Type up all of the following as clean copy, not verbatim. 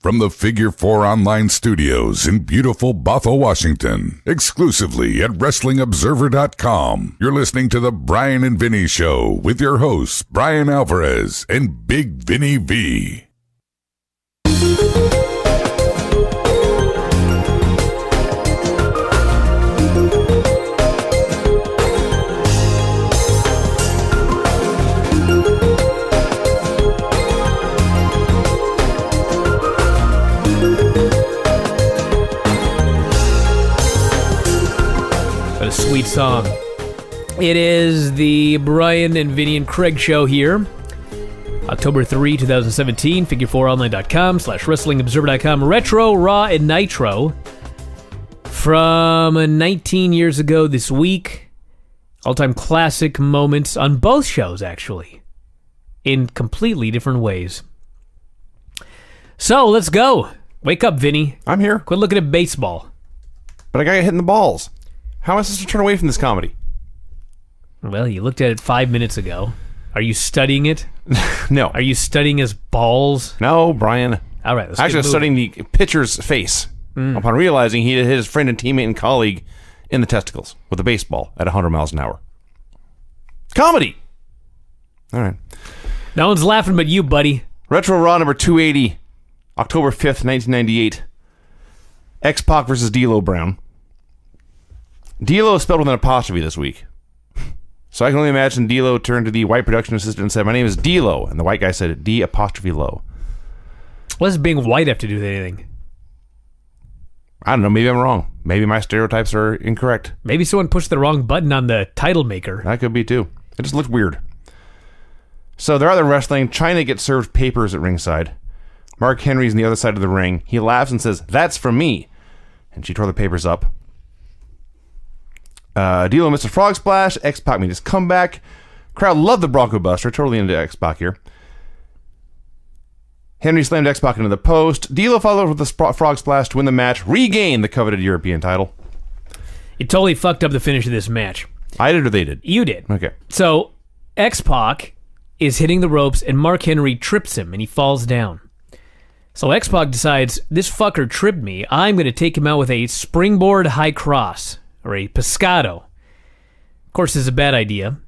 From the Figure 4 Online Studios in beautiful Bothell, Washington, exclusively at WrestlingObserver.com, you're listening to The Bryan and Vinny Show with your hosts, Bryan Alvarez and Big Vinny V. Sweet song. It is the Bryan and Vinny Craig Show here. October 3, 2017. Figure4online.com/WrestlingObserver.com. Retro, Raw, and Nitro. From 19 years ago this week. All-time classic moments on both shows, actually. In completely different ways. So, let's go. Wake up, Vinny. I'm here. Quit looking at baseball. But I got you hitting the balls. How am I supposed to turn away from this comedy? Well, you looked at it 5 minutes ago. Are you studying it? No. Are you studying his balls? No, Brian. All right, let's Actually, I was studying the pitcher's face upon realizing he hit his friend and teammate and colleague in the testicles with a baseball at 100 miles an hour. Comedy! All right. No one's laughing but you, buddy. Retro Raw number 280, October 5th, 1998. X-Pac versus D'Lo Brown. D'Lo is spelled with an apostrophe this week. So I can only imagine D'Lo turned to the white production assistant and said, "My name is D'Lo," and the white guy said, D''Lo. What does being white have to do with anything? I don't know, maybe I'm wrong. Maybe my stereotypes are incorrect. Maybe someone pushed the wrong button on the title maker. That could be too. It just looked weird. So they're out there wrestling. China gets served papers at ringside. Mark Henry's on the other side of the ring. He laughs and says, "That's from me." And she tore the papers up. D'Lo missed a frog splash. X-Pac made his comeback. Crowd loved the Bronco Buster. Totally into X-Pac here. Henry slammed X-Pac into the post. D'Lo followed with a frog splash to win the match, regain the coveted European title. You totally fucked up the finish of this match. I did or they did? You did. Okay. So, X-Pac is hitting the ropes, and Mark Henry trips him, and he falls down. So X-Pac decides, this fucker tripped me. I'm going to take him out with a springboard high cross. Or a pescado. Of course, this is a bad idea.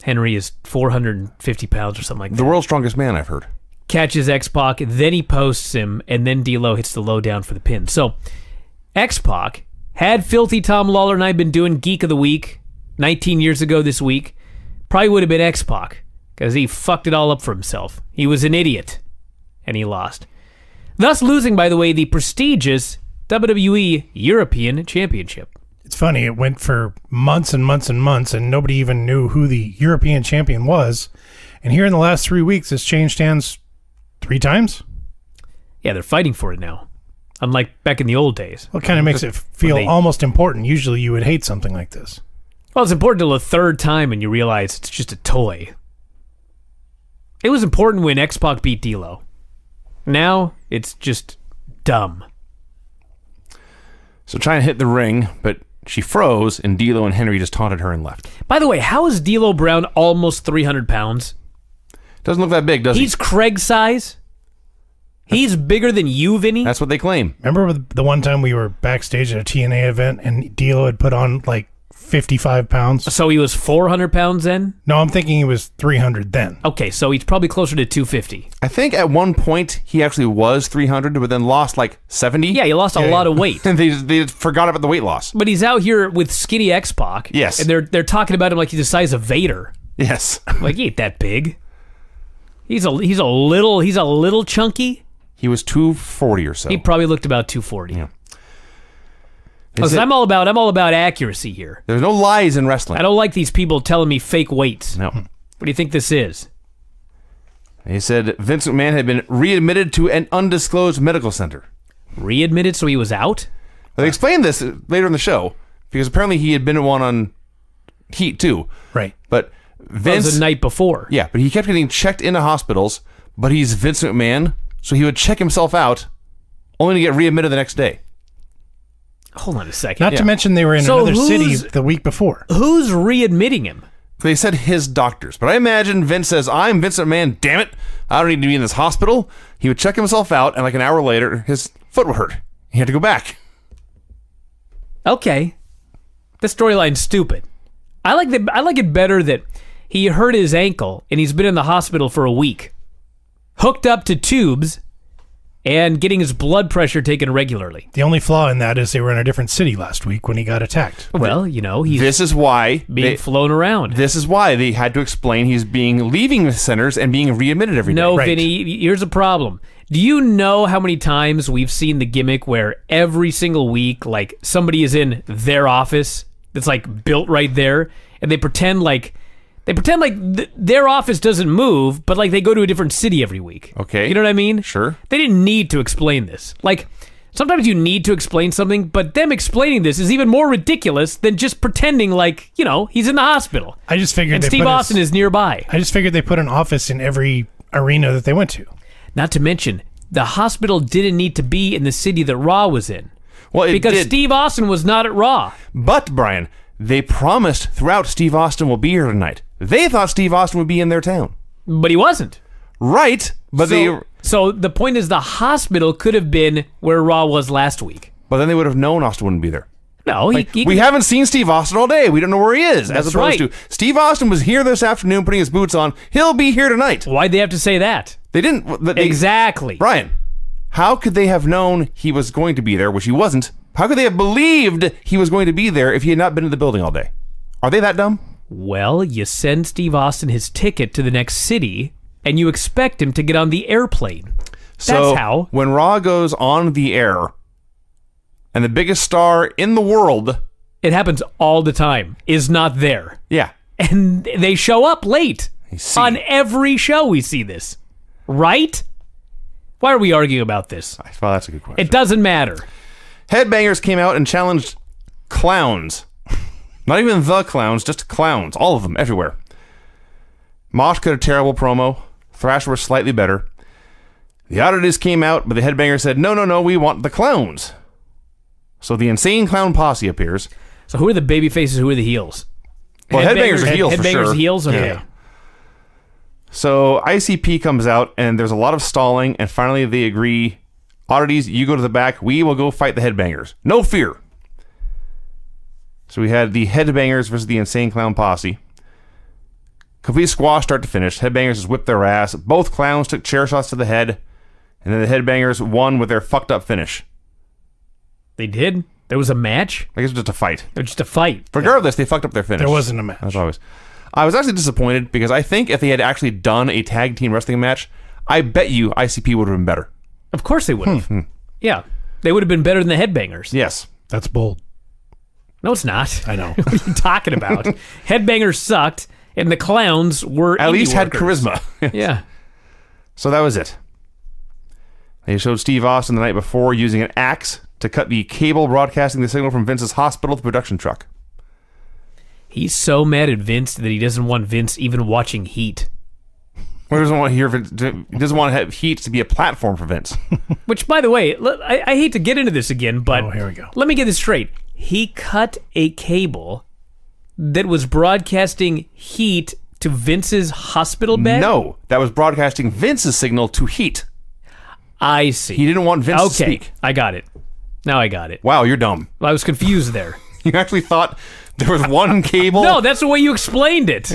Henry is 450 pounds or something like that. The world's strongest man, I've heard. Catches X-Pac, then he posts him, and then D'Lo hits the low down for the pin. So, X-Pac, had Filthy Tom Lawler and I been doing Geek of the Week 19 years ago this week, probably would have been X-Pac, because he fucked it all up for himself. He was an idiot, and he lost. Thus losing, by the way, the prestigious WWE European Championship. It's funny, it went for months and months and months, and nobody even knew who the European champion was. And here in the last 3 weeks, it's changed hands 3 times? Yeah, they're fighting for it now. Unlike back in the old days. Well, it kind of makes it feel almost important. Usually you would hate something like this. Well, it's important till the third time and you realize it's just a toy. It was important when X-Pac beat D'Lo. Now, it's just dumb. So trying to hit the ring, but she froze, and D'Lo and Henry just taunted her and left. By the way, how is D'Lo Brown almost 300 pounds? Doesn't look that big, does he? He's Craig size. He's bigger than you, Vinny. That's what they claim. Remember the one time we were backstage at a TNA event, and D'Lo had put on like 55 pounds? So he was 400 pounds then? No, I'm thinking he was 300 then. Okay, so he's probably closer to 250. I think at one point he actually was 300, but then lost like 70. Yeah, he lost a lot of weight. And they forgot about the weight loss. But he's out here with skinny X-Pac. Yes. And they're talking about him like he's the size of Vader. Yes. Like, he ain't that big. He's a little chunky. He was 240 or so. He probably looked about 240. Yeah. Listen, I'm all about accuracy here. There's no lies in wrestling. I don't like these people telling me fake weights. No. What do you think this is? He said Vince McMahon had been readmitted to an undisclosed medical center. Readmitted, so he was out? Well, they explained this later in the show, because apparently he had been in one on Heat too. Right. But Vince... That was the night before. Yeah, but he kept getting checked into hospitals, but he's Vince McMahon, so he would check himself out, only to get readmitted the next day. Hold on a second. Not to mention they were in another city the week before. Who's readmitting him? They said his doctors, but I imagine Vince says, I'm Vince McMahon, damn it. I don't need to be in this hospital. He would check himself out, and like an hour later, his foot would hurt. He had to go back. Okay. The storyline's stupid. I like it better that he hurt his ankle, and he's been in the hospital for a week. Hooked up to tubes, and getting his blood pressure taken regularly. The only flaw in that is they were in a different city last week when he got attacked. Well, you know, he's This is why being flown around. This is why they had to explain he's leaving the centers and being readmitted every day. No, Right. Vinny, here's a problem. Do you know how many times we've seen the gimmick where every single week, like, somebody is in their office that's, like, built right there, and they pretend like their office doesn't move, but, like, they go to a different city every week. Okay. You know what I mean? Sure. They didn't need to explain this. Like, sometimes you need to explain something, but them explaining this is even more ridiculous than just pretending like, you know, he's in the hospital. I just figured And they Steve put Austin is nearby. I just figured they put an office in every arena that they went to. Not to mention, the hospital didn't need to be in the city that Raw was in. Well, it Because did. Steve Austin was not at Raw. But, Brian, they promised throughout Steve Austin will be here tonight. They thought Steve Austin would be in their town. But he wasn't. Right, but So the point is the hospital could have been where Raw was last week. but then they would have known Austin wouldn't be there. No, We haven't seen Steve Austin all day. We don't know where he is. That's as opposed right. to Steve Austin was here this afternoon putting his boots on. He'll be here tonight. Why'd they have to say that? They didn't. Exactly. Brian, how could they have known he was going to be there, which he wasn't? How could they have believed he was going to be there if he had not been in the building all day? Are they that dumb? Well, you send Steve Austin his ticket to the next city, and you expect him to get on the airplane. So That's how. when Raw goes on the air, and the biggest star in the world, It happens all the time, is not there. yeah, And they show up late. see. On every show we see this. Right? Why are we arguing about this? well, that's a good question. It doesn't matter. Headbangers came out and challenged clowns. Not even the clowns, just clowns. All of them, everywhere. Mosh cut a terrible promo. Thrasher was slightly better. The Oddities came out, but the Headbangers said, no, we want the clowns. So the Insane Clown Posse appears. So who are the baby faces, who are the heels? Well, Headbangers are heels for Headbangers sure. heels? Okay. Yeah. So ICP comes out, and there's a lot of stalling, and finally they agree, Oddities, you go to the back, we will go fight the Headbangers. No fear. So we had the Headbangers versus the Insane Clown Posse. Complete squash start to finish. Headbangers just whipped their ass. Both clowns took chair shots to the head, and then the Headbangers won with their fucked up finish. They did? There was a match? I guess it was just a fight. It was just a fight. Regardless, they fucked up their finish. There wasn't a match. As always. I was actually disappointed because I think if they had actually done a tag team wrestling match, I bet you ICP would have been better. Of course they would have. Yeah. They would have been better than the Headbangers. Yes. That's bold. No, it's not. I know. What are you talking about? Headbangers sucked, and the clowns were At indie least had workers. charisma. Yeah. So that was it. They showed Steve Austin the night before using an axe to cut the cable broadcasting the signal from Vince's hospital to the production truck. He's so mad at Vince that he doesn't want Vince even watching Heat. He doesn't want to hear Vince, he doesn't want to have Heat to be a platform for Vince. Which, by the way, I hate to get into this again, but Oh, here we go. let me get this straight. He cut a cable that was broadcasting Heat to Vince's hospital bed? No, that was broadcasting Vince's signal to Heat. I see. He didn't want Vince to Okay, speak. I got it. Now I got it. Wow, you're dumb. I was confused there. You actually thought there was one cable? No, that's the way you explained it.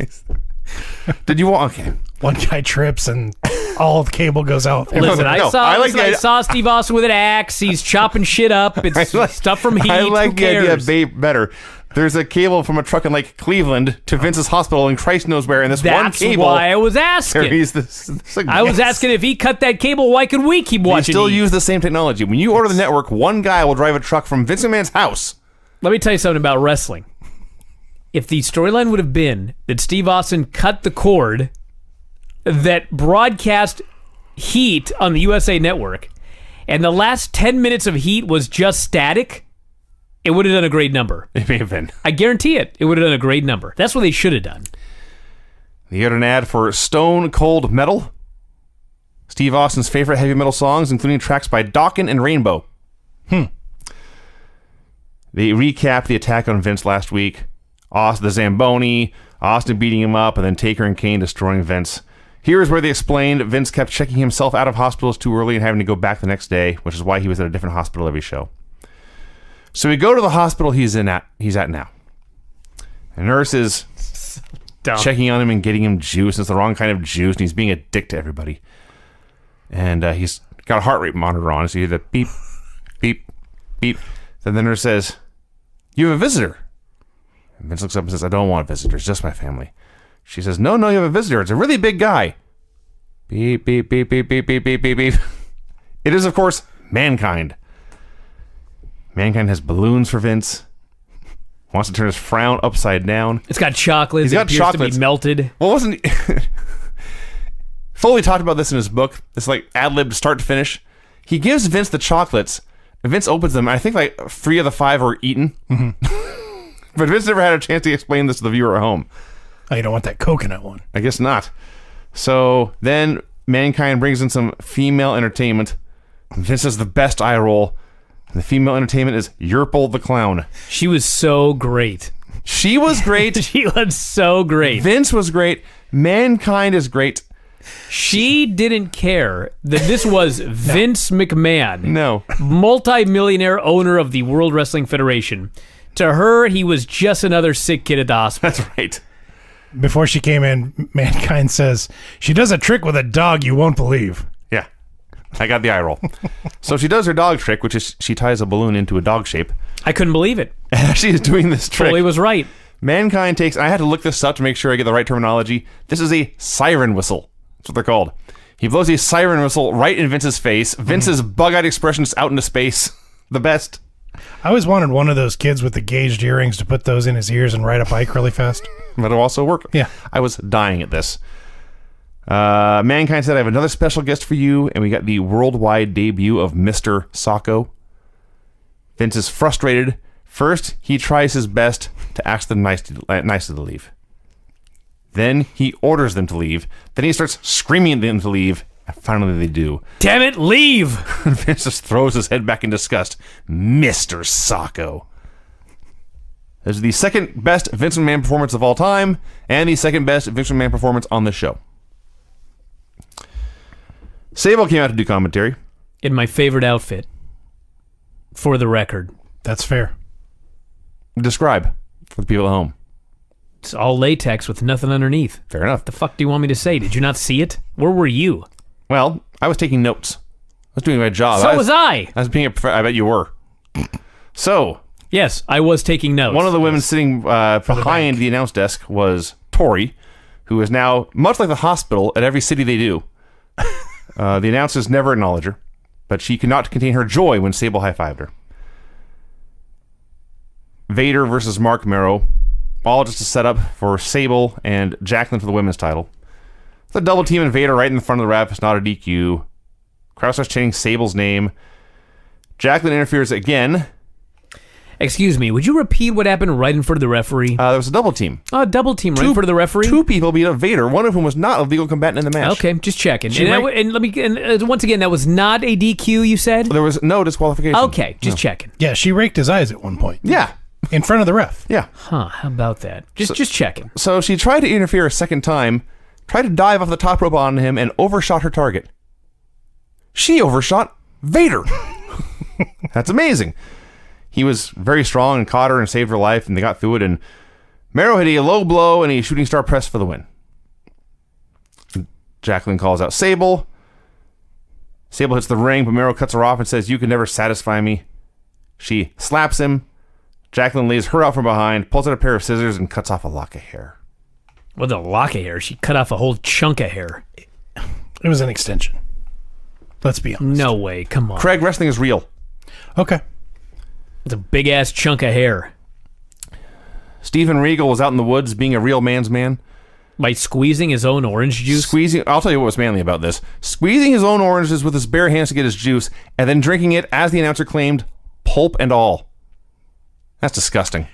Did you want... Okay. One guy trips and all the cable goes out. Listen, No, I saw Steve Austin with an axe. He's chopping shit up. It's stuff from Heat. I like Who the idea cares? better. There's a cable from a truck in like Cleveland to Vince's hospital and Christ knows where. And this one That's cable why I was asking. carries this. I was asking if he cut that cable, why could we keep They watching still Heat? use the same technology. When you order the network, one guy will drive a truck from Vince McMahon's house. Let me tell you something about wrestling. If the storyline would have been that Steve Austin cut the cord that broadcast Heat on the USA Network, and the last 10 minutes of Heat was just static, it would have done a great number. It may have been. I guarantee it. It would have done a great number. That's what they should have done. They had an ad for Stone Cold Metal, Steve Austin's favorite heavy metal songs, including tracks by Dawkins and Rainbow. They recapped the attack on Vince last week. The Zamboni, Austin beating him up, and then Taker and Kane destroying Vince. Here's where they explained Vince kept checking himself out of hospitals too early and having to go back the next day, which is why he was at a different hospital every show. So we go to the hospital he's at now. The nurse is checking on him and getting him juice. And it's the wrong kind of juice, and he's being a dick to everybody. And he's got a heart rate monitor on, so you hear the beep, beep, beep. Then the nurse says, "You have a visitor." And Vince looks up and says, "I don't want visitors, just my family." She says, no, you have a visitor. It's a really big guy. Beep, beep, beep, beep, beep, beep, beep, beep, beep. It is, of course, Mankind. Mankind has balloons for Vince. Wants to turn his frown upside down. It's got chocolates. He's got chocolates. To be melted. Well, wasn't he? Foley talked about this in his book. It's like ad-lib start to finish. He gives Vince the chocolates, and Vince opens them. I think like 3 of the 5 were eaten. Mm-hmm. But Vince never had a chance to explain this to the viewer at home. Oh, you don't want that coconut one. I guess not. So then Mankind brings in some female entertainment. Vince has the best eye roll. And the female entertainment is Yerple the Clown. She was so great. She was great. She was so great. Vince was great. Mankind is great. She didn't care that this was Vince McMahon. No. Multi-millionaire owner of the World Wrestling Federation. To her, he was just another sick kid at the hospital. That's right. Before she came in, Mankind says, she does a trick with a dog you won't believe. Yeah. I got the eye roll. So she does her dog trick, which is she ties a balloon into a dog shape. I couldn't believe it. She is doing this trick. Foley was right. Mankind takes, I had to look this up to make sure I get the right terminology. This is a siren whistle. That's what they're called. He blows a siren whistle right in Vince's face. Vince's bug-eyed expression is out into space. The best. I always wanted one of those kids with the gauged earrings to put those in his ears and ride a bike really fast. That'll also work. Yeah. I was dying at this. Mankind said, I have another special guest for you, and we got the worldwide debut of Mr. Sacco. Vince is frustrated. First, he tries his best to ask them nicely to leave. Then he orders them to leave. Then he starts screaming at them to leave. And finally they do. Damn it, leave! Vince just throws his head back in disgust. Mr. Sacco. This is the second best Vince McMahon performance of all time, and the second best Vince McMahon performance on this show. Sable came out to do commentary. In my favorite outfit. For the record. That's fair. Describe for the people at home. It's all latex with nothing underneath. Fair enough. The fuck do you want me to say? Did you not see it? Where were you? Well, I was taking notes. I was doing my job. So was I. I was being I bet you were. So, yes, I was taking notes. one of the women sitting behind the announce desk was Tori, who is now, much like the hospital, at every city they do. The announcers never acknowledge her, but she could not contain her joy when Sable high-fived her. Vader versus Mark Merrow, all just a setup for Sable and Jacqueline for the women's title. It's a double team and Vader right in the front of the ref. It's not a DQ. Crowd starts chanting Sable's name. Jacqueline interferes again. Excuse me, would you repeat what happened right in front of the referee? There was a double team. Oh, double team right in front of the referee? 2 people beat up Vader, one of whom was not a legal combatant in the match. Okay, just checking. Once again, that was not a DQ, you said? There was no disqualification. Okay, just checking. Yeah, she raked his eyes at one point. Yeah. In front of the ref. Yeah. Huh, how about that? Just checking. So she tried to interfere a second time, tried to dive off the top rope on him, and overshot her target. She overshot Vader. That's amazing. He was very strong and caught her and saved her life, and they got through it, and Merrow hit a low blow and a shooting star press for the win. Jacqueline calls out Sable. Sable hits the ring, but Merrow cuts her off and says, "You can never satisfy me." She slaps him. Jacqueline lays her out from behind, pulls out a pair of scissors, and cuts off a lock of hair. With a lock of hair? She cut off a whole chunk of hair. It was an extension. Let's be honest. No way, come on. Craig, wrestling is real. Okay. It's a big-ass chunk of hair. Steven Regal was out in the woods being a real man's man. By squeezing his own orange juice? I'll tell you what was manly about this. Squeezing his own oranges with his bare hands to get his juice, and then drinking it, as the announcer claimed, pulp and all. That's disgusting.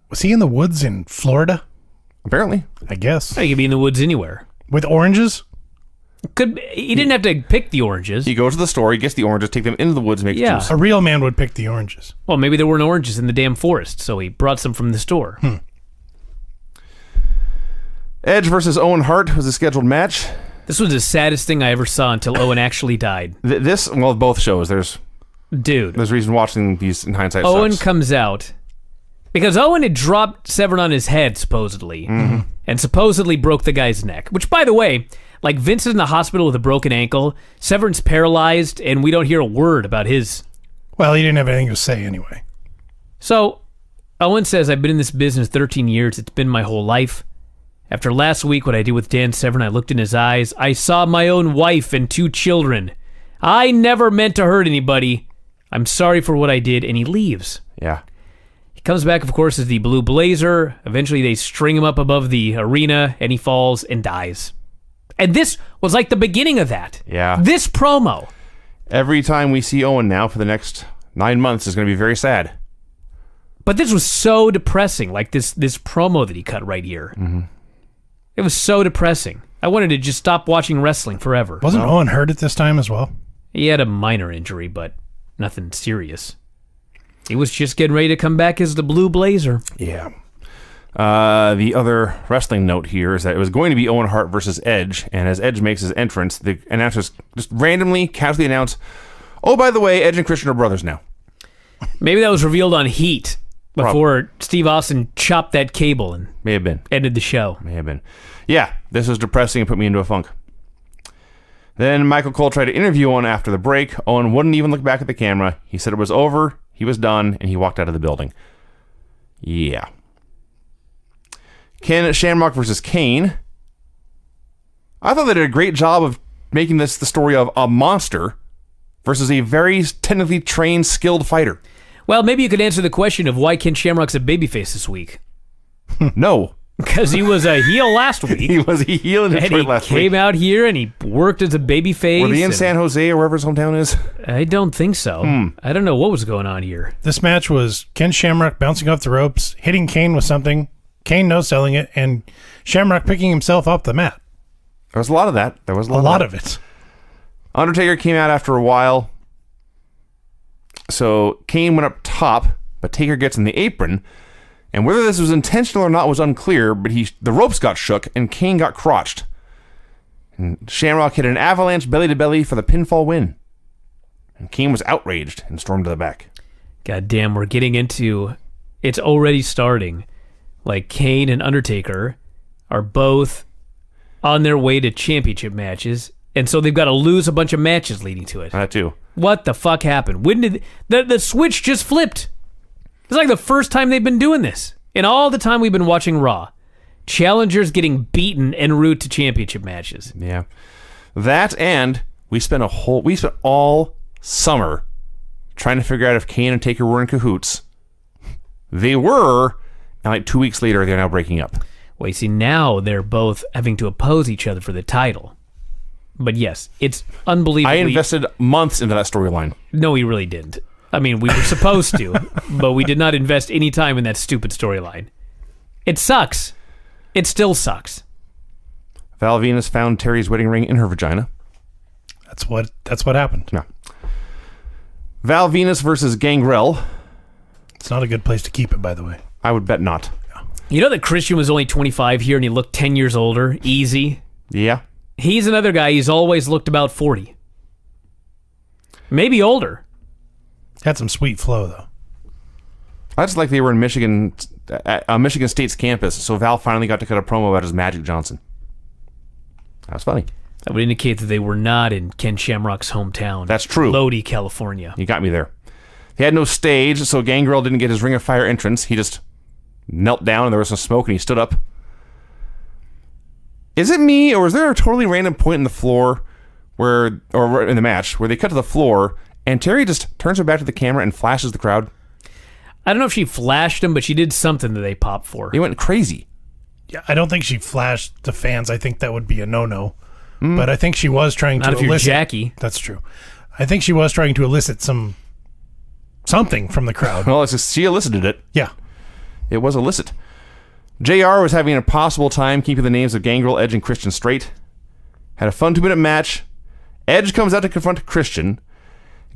Was he in the woods in Florida? Apparently. I guess. He could be in the woods anywhere. With oranges? He didn't have to pick the oranges. He goes to the store, he gets the oranges, take them into the woods, and makes juice. A real man would pick the oranges. Well, maybe there weren't oranges in the damn forest, so he brought some from the store. Edge versus Owen Hart was a scheduled match. This was the saddest thing I ever saw until Owen actually died. Both shows. There's reason watching these in hindsight. Owen sucks. comes out because Owen had dropped Severn on his head, supposedly, Mm-hmm. and supposedly broke the guy's neck. Which, by the way, like Vince is in the hospital with a broken ankle, Severn's paralyzed, and we don't hear a word about his. Well, he didn't have anything to say anyway. So, Owen says, I've been in this business 13 years. It's been my whole life. After last week, what I did with Dan Severn, I looked in his eyes. I saw my own wife and 2 children. I never meant to hurt anybody. I'm sorry for what I did, and he leaves. Yeah. He comes back, of course, as the Blue Blazer. Eventually, they string him up above the arena, and he falls and dies. And this was like the beginning of that. Yeah. This promo. Every time we see Owen now for the next 9 months is going to be very sad. But this was so depressing, like this promo that he cut right here. Mm-hmm. It was so depressing. I wanted to just stop watching wrestling forever. Wasn't Owen hurt at this time as well? He had a minor injury, but nothing serious. He was just getting ready to come back as the Blue Blazer. Yeah. The other wrestling note here is that it was going to be Owen Hart versus Edge, and as Edge makes his entrance, the announcers just randomly, casually announce, oh, by the way, Edge and Christian are brothers now. Maybe that was revealed on Heat before Steve Austin chopped that cable and May have been. ended the show. May have been. Yeah, this was depressing and put me into a funk. Then Michael Cole tried to interview Owen after the break. Owen wouldn't even look back at the camera. He said it was over, he was done, and he walked out of the building. Yeah. Ken Shamrock versus Kane. I thought they did a great job of making this the story of a monster versus a very technically trained, skilled fighter. Well, maybe you could answer the question of why Ken Shamrock's a babyface this week. No. Because he was a heel last week. He was a heel in and Detroit he last came week. out here and he worked as a babyface. Were they in and- San Jose or wherever his hometown is? I don't think so. I don't know what was going on here. This match was Ken Shamrock bouncing off the ropes, hitting Kane with something, Kane no-selling it, and Shamrock picking himself off the mat. There was a lot of that. There was A lot of it. Undertaker came out after a while. So Kane went up top, but Taker gets in the apron. And whether this was intentional or not was unclear, but the ropes got shook and Kane got crotched. And Shamrock hit an avalanche belly-to-belly for the pinfall win. And Kane was outraged and stormed to the back. God damn, we're getting into... It's already starting. Like, Kane and Undertaker are both on their way to championship matches, and so they've got to lose a bunch of matches leading to it. That too. What the fuck happened? When did... The switch just flipped. It's like the first time they've been doing this. In all the time we've been watching Raw. Challengers getting beaten en route to championship matches. Yeah. That and we spent all summer trying to figure out if Kane and Taker were in cahoots. They were, and like 2 weeks later, they're now breaking up. Well, you see, now they're both having to oppose each other for the title. But yes, it's unbelievably... I invested months into that storyline. No, we really didn't. I mean, we were supposed to, but we did not invest any time in that stupid storyline. It sucks. It still sucks. Val Venus found Terry's wedding ring in her vagina. That's what happened. Yeah. Val Venus versus Gangrel. It's not a good place to keep it, by the way. I would bet not. You know that Christian was only 25 here and he looked 10 years older? Easy. Yeah. He's another guy. He's always looked about 40. Maybe older. Had some sweet flow, though. I just like they were in Michigan, Michigan State's campus, so Val finally got to cut a promo about his Magic Johnson. That was funny. That would indicate that they were not in Ken Shamrock's hometown. That's true. Lodi, California. You got me there. He had no stage, so Gangrel didn't get his Ring of Fire entrance. He just knelt down and there was some smoke and he stood up. Is it me, or is there a totally random point in the floor or in the match where they cut to the floor and Terry just turns her back to the camera and flashes the crowd? I don't know if she flashed him, but she did something that they popped for. He went crazy. Yeah, I don't think she flashed the fans. I think that would be a no-no. But I think she was trying to Not if you're elicit... Jackie. That's true. I think she was trying to elicit something from the crowd. Well, she elicited it. Yeah. It was illicit. JR was having an impossible time keeping the names of Gangrel, Edge, and Christian straight. Had a fun 2-minute match. Edge comes out to confront Christian.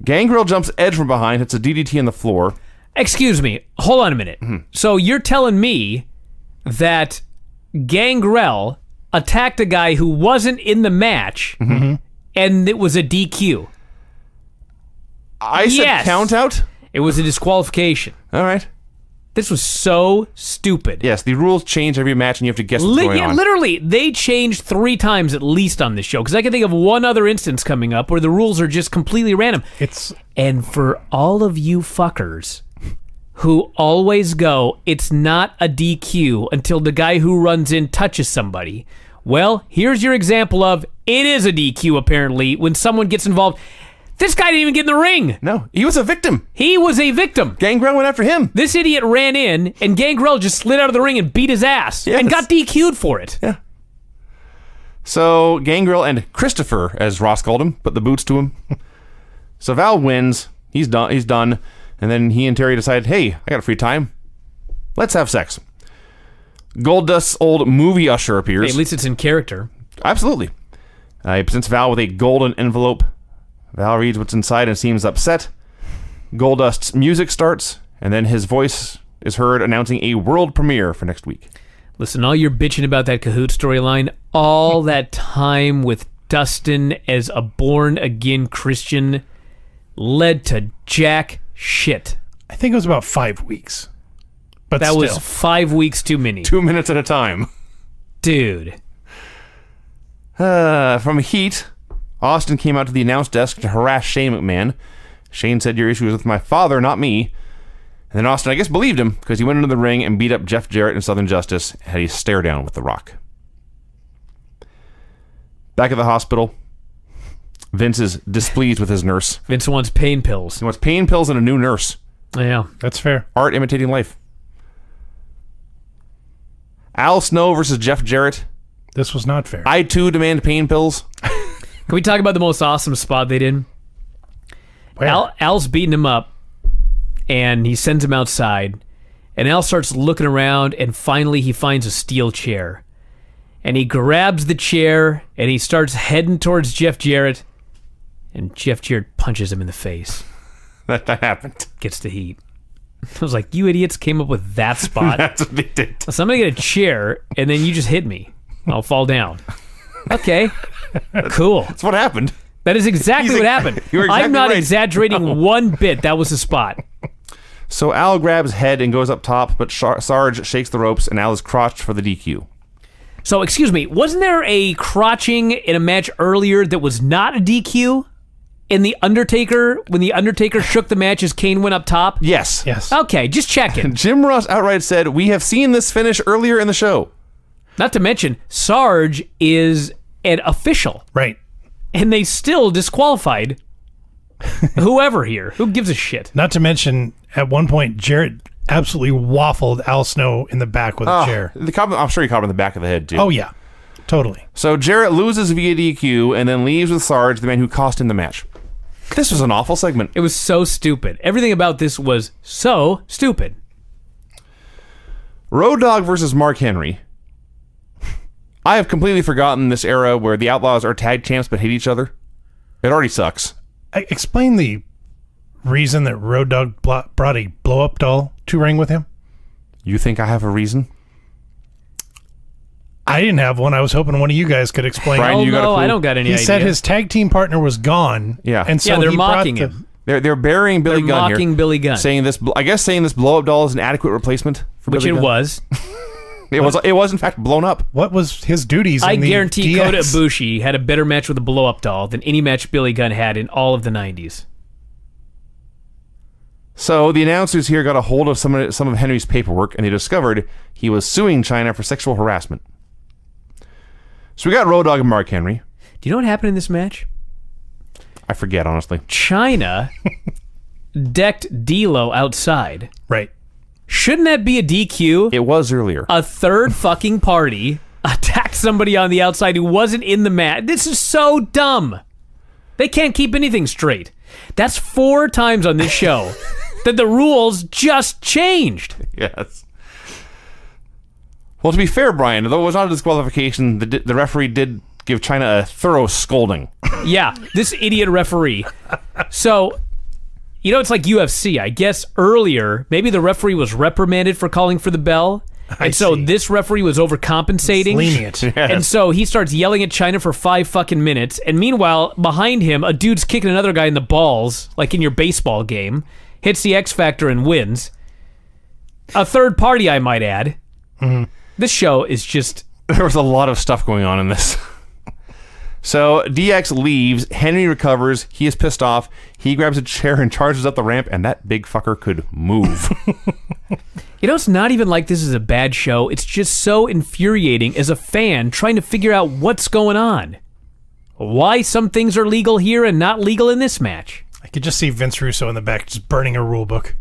Gangrel jumps Edge from behind, hits a DDT on the floor. Excuse me. Hold on a minute. So you're telling me that Gangrel attacked a guy who wasn't in the match, and it was a DQ. I said count out? It was a disqualification. All right. This was so stupid. Yes, the rules change every match, and you have to guess what's going on. Literally, they changed 3 times at least on this show, because I can think of one other instance coming up where the rules are just completely random. And for all of you fuckers who always go, it's not a DQ until the guy who runs in touches somebody, well, here's your example of it is a DQ, apparently, when someone gets involved. This guy didn't even get in the ring. No, he was a victim. He was a victim. Gangrel went after him. This idiot ran in, and Gangrel just slid out of the ring and beat his ass. Yes. And got DQ'd for it. Yeah. So, Gangrel and Christopher, as Ross called him, put the boots to him. So, Val wins. He's done. And then he and Terry decide, hey, I got free time. Let's have sex. Goldust's old movie usher appears. Hey, at least it's in character. Absolutely. He presents Val with a golden envelope. Val reads what's inside and seems upset. Goldust's music starts, and then his voice is heard announcing a world premiere for next week. Listen, all you're bitching about that Kahoot storyline, all that time with Dustin as a born-again Christian led to jack shit. I think it was about 5 weeks. But that still. was 5 weeks too many. 2 minutes at a time. Dude. From Heat, Austin came out to the announce desk to harass Shane McMahon. Shane said, your issue is with my father, not me. And then Austin, I guess, believed him because he went into the ring and beat up Jeff Jarrett in Southern Justice and had a stare down with The Rock. Back at the hospital, Vince is displeased with his nurse. Vince wants pain pills. He wants pain pills and a new nurse. Yeah. That's fair. Art imitating life. Al Snow versus Jeff Jarrett. This was not fair. I, too, demand pain pills. Can we talk about the most awesome spot they did? Al's beating him up, and he sends him outside, and Al starts looking around, and finally he finds a steel chair. And he grabs the chair, and he starts heading towards Jeff Jarrett, and Jeff Jarrett punches him in the face. That happened. Gets the heat. I was like, you idiots came up with that spot. That's what they did. So I'm going to get a chair, and then you just hit me. I'll fall down. Okay. Cool. That's what happened. That is exactly what happened. You were exactly I'm not right. exaggerating one bit. That was the spot. So Al grabs head and goes up top, but Sarge shakes the ropes, and Al is crotched for the DQ. So, excuse me, wasn't there a crotching in a match earlier that was not a DQ? In The Undertaker, when The Undertaker shook the match as Kane went up top? Yes. Yes. Okay, just checking. Jim Ross outright said, we have seen this finish earlier in the show. Not to mention, Sarge is an official, Right. and they still disqualified whoever here. Who gives a shit? Not to mention, at one point, Jarrett absolutely waffled Al Snow in the back with a chair. I'm sure he caught him in the back of the head, too. Oh, yeah. Totally. So Jarrett loses via DQ and then leaves with Sarge, the man who cost him the match. This was an awful segment. It was so stupid. Everything about this was so stupid. Road Dogg versus Mark Henry. I have completely forgotten this era where the Outlaws are tag champs but hate each other. It already sucks. Explain the reason that Road Dogg brought a blow-up doll to ring with him. You think I have a reason? I didn't have one. I was hoping one of you guys could explain. Brian, Oh, you got a no, clue? I don't got any He idea. said his tag team partner was gone. Yeah. And so Yeah, they're he brought mocking the- him. They're burying Billy They're Gunn mocking here. Billy Gunn. Saying this blow-up doll is an adequate replacement for Which Billy it Gunn. was. It was in fact blown up. What was his duties I in the guarantee DS? Kota Ibushi had a better match with a blow-up doll than any match Billy Gunn had in all of the 90s. So the announcers here got a hold of some of Henry's paperwork, and they discovered he was suing China for sexual harassment. So we got Road Dogg and Mark Henry. Do you know what happened in this match? I forget, honestly. China decked D'Lo outside. Right. Shouldn't that be a DQ? It was earlier. A third fucking party attacked somebody on the outside who wasn't in the match. This is so dumb. They can't keep anything straight. That's 4 times on this show that the rules just changed. Yes. Well, to be fair, Brian, though it was not a disqualification, the referee did give China a thorough scolding. Yeah, this idiot referee. So, you know, it's like UFC. I guess earlier, maybe the referee was reprimanded for calling for the bell, And so this referee was overcompensating. It's lenient. And so he starts yelling at China for 5 fucking minutes. And meanwhile, behind him, a dude's kicking another guy in the balls, like in your baseball game, hits the X Factor and wins. A third party, I might add. Mm-hmm. This show is just... There was a lot of stuff going on in this. So DX leaves. Henry recovers. He is pissed off. He grabs a chair and charges up the ramp, and that big fucker could move. You know, it's not even like this is a bad show. It's just so infuriating as a fan trying to figure out what's going on. Why some things are legal here and not legal in this match. I could just see Vince Russo in the back just burning a rule book.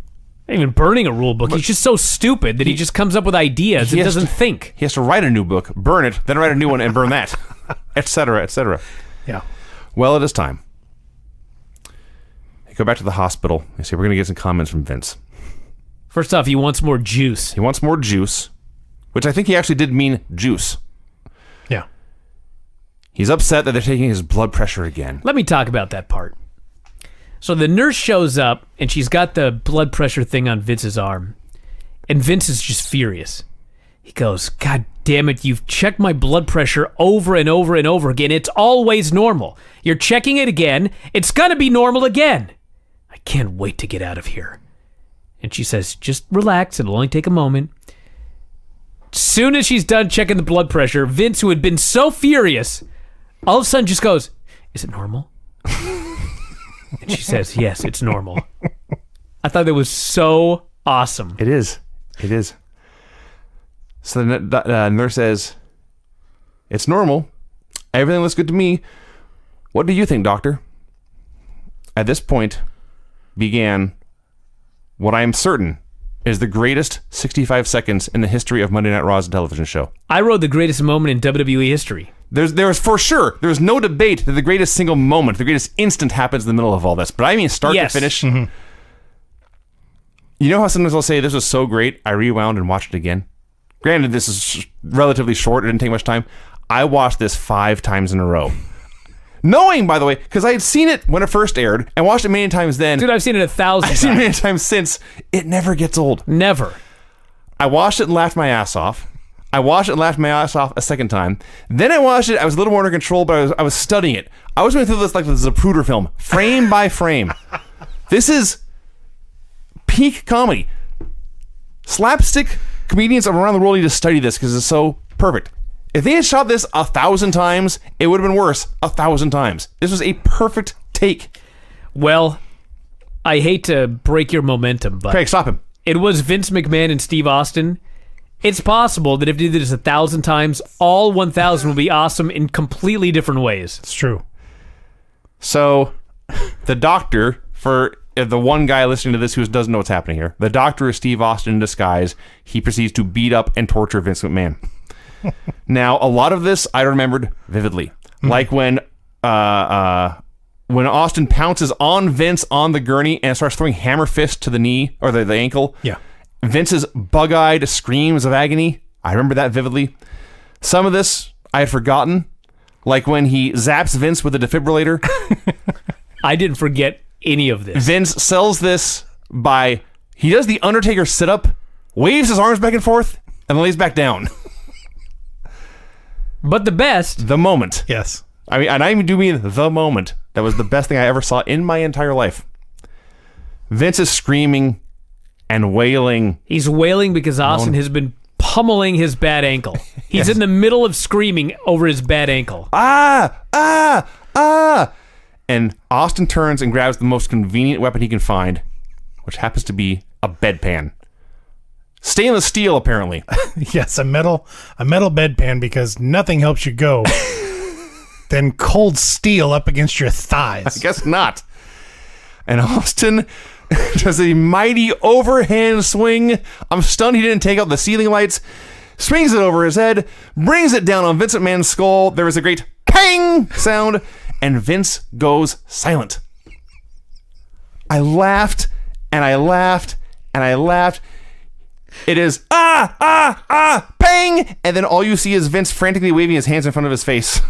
Not even burning a rule book. He's just so stupid that he just comes up with ideas and doesn't think. He has to write a new book, burn it, then write a new one and burn that, etc., etc. Yeah. Well, it is time. They go back to the hospital. They say, we're going to get some comments from Vince. First off, he wants more juice. He wants more juice, which I think he actually did mean juice. Yeah. He's upset that they're taking his blood pressure again. Let me talk about that part. So the nurse shows up, and she's got the blood pressure thing on Vince's arm. And Vince is just furious. He goes, God damn it, you've checked my blood pressure over and over and over again. It's always normal. You're checking it again. It's gonna be normal again. I can't wait to get out of here. And she says, just relax, it'll only take a moment. Soon as she's done checking the blood pressure, Vince, who had been so furious, all of a sudden just goes, is it normal? And she says, yes, it's normal. I thought that was so awesome. It is. It is. So the nurse says, it's normal. Everything looks good to me. What do you think, doctor? At this point began what I am certain is the greatest 65 seconds in the history of Monday Night Raw's television show. I wrote the greatest moment in WWE history. There's for sure, there's no debate that the greatest single moment, the greatest instant happens in the middle of all this. But I mean start to finish. Mm-hmm. You know how sometimes I'll say, this was so great, I rewound and watched it again? Granted, this is relatively short, it didn't take much time. I watched this 5 times in a row. Knowing, by the way, because I had seen it when it first aired, and watched it many times then. Dude, I've seen it 1,000 times. I've seen it many times since. It never gets old. Never. I watched it and laughed my ass off. I watched it and laughed my ass off a second time. Then I watched it, I was a little more under control, but I was studying it. I was going through this like the Zapruder film, frame by frame. This is peak comedy. Slapstick comedians around the world need to study this because it's so perfect. If they had shot this 1,000 times, it would have been worse 1,000 times. This was a perfect take. Well, I hate to break your momentum, but... Craig, stop him. It was Vince McMahon and Steve Austin. It's possible that if they did this 1,000 times, all 1,000 will be awesome in completely different ways. It's true. So, the doctor, for the one guy listening to this who doesn't know what's happening here, the doctor is Steve Austin in disguise. He proceeds to beat up and torture Vince McMahon. Now, a lot of this I remembered vividly. Like when Austin pounces on Vince on the gurney and starts throwing hammer fists to the knee or the ankle. Yeah. Vince's bug-eyed screams of agony. I remember that vividly. Some of this I had forgotten. Like when he zaps Vince with a defibrillator. I didn't forget any of this. Vince sells this by... He does the Undertaker sit-up, waves his arms back and forth, and then lays back down. But the best... The moment. Yes. I mean, and I do mean the moment. That was the best thing I ever saw in my entire life. Vince is screaming and wailing. He's wailing because Austin has been pummeling his bad ankle. He's in the middle of screaming over his bad ankle. Ah! Ah! Ah! And Austin turns and grabs the most convenient weapon he can find, which happens to be a bedpan. Stainless steel, apparently. Yes, a metal bedpan, because nothing helps you go than cold steel up against your thighs. I guess not. And Austin does a mighty overhand swing. I'm stunned he didn't take out the ceiling lights. Swings it over his head, brings it down on Vince McMahon's skull. There is a great pang sound, and Vince goes silent. I laughed, and I laughed, and I laughed. It is, pang! And then all you see is Vince frantically waving his hands in front of his face.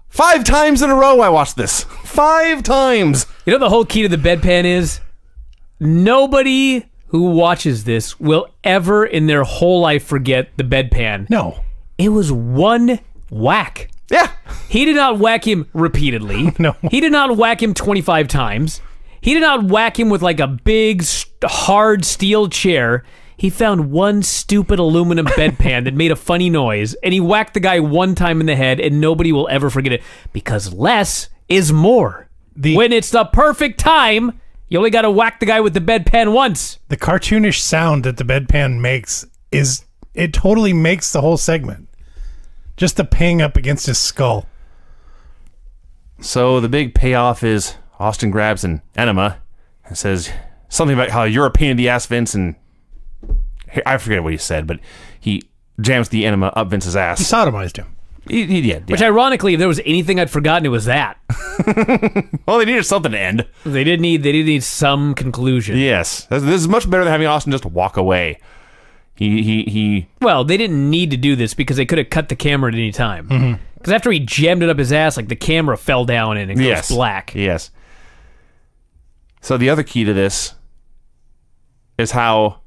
5 times in a row I watched this. 5 times. You know the whole key to the bedpan is? Nobody who watches this will ever in their whole life forget the bedpan. No. It was one whack. Yeah. He did not whack him repeatedly. No. He did not whack him 25 times. He did not whack him with like a big, hard steel chair. He found one stupid aluminum bedpan that made a funny noise, and he whacked the guy one time in the head, and nobody will ever forget it, because less is more. When it's the perfect time, you only got to whack the guy with the bedpan once. The cartoonish sound that the bedpan makes it totally makes the whole segment. Just the ping up against his skull. So the big payoff is Austin grabs an enema and says something about how you're a pain in the ass, Vince, and I forget what he said, but he jams the enema up Vince's ass. He sodomized him. He did, yeah. Which, ironically, if there was anything I'd forgotten, it was that. Well, they needed something to end. They did need some conclusion. Yes. This is much better than having Austin just walk away. Well, they didn't need to do this because they could have cut the camera at any time. Because after he jammed it up his ass, like the camera fell down and it goes black. Yes. So the other key to this is how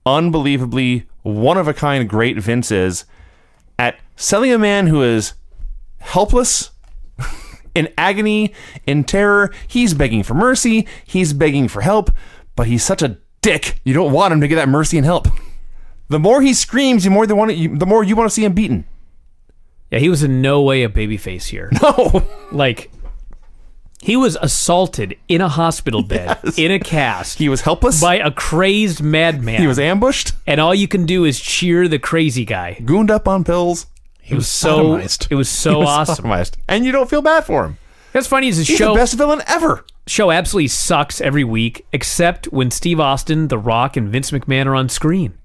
unbelievably one-of-a-kind great Vince is at selling a man who is helpless, in agony, in terror. He's begging for mercy. He's begging for help, but he's such a dick. You don't want him to get that mercy and help. The more he screams, the more you want to see him beaten. Yeah, he was in no way a babyface here. No. Like, he was assaulted in a hospital bed, in a cast. He was helpless. By a crazed madman. He was ambushed. And all you can do is cheer the crazy guy. Gooned up on pills. He was so awesome. Sodomized. And you don't feel bad for him. What's funny is He's the best villain ever. Show absolutely sucks every week, except when Steve Austin, The Rock, and Vince McMahon are on screen.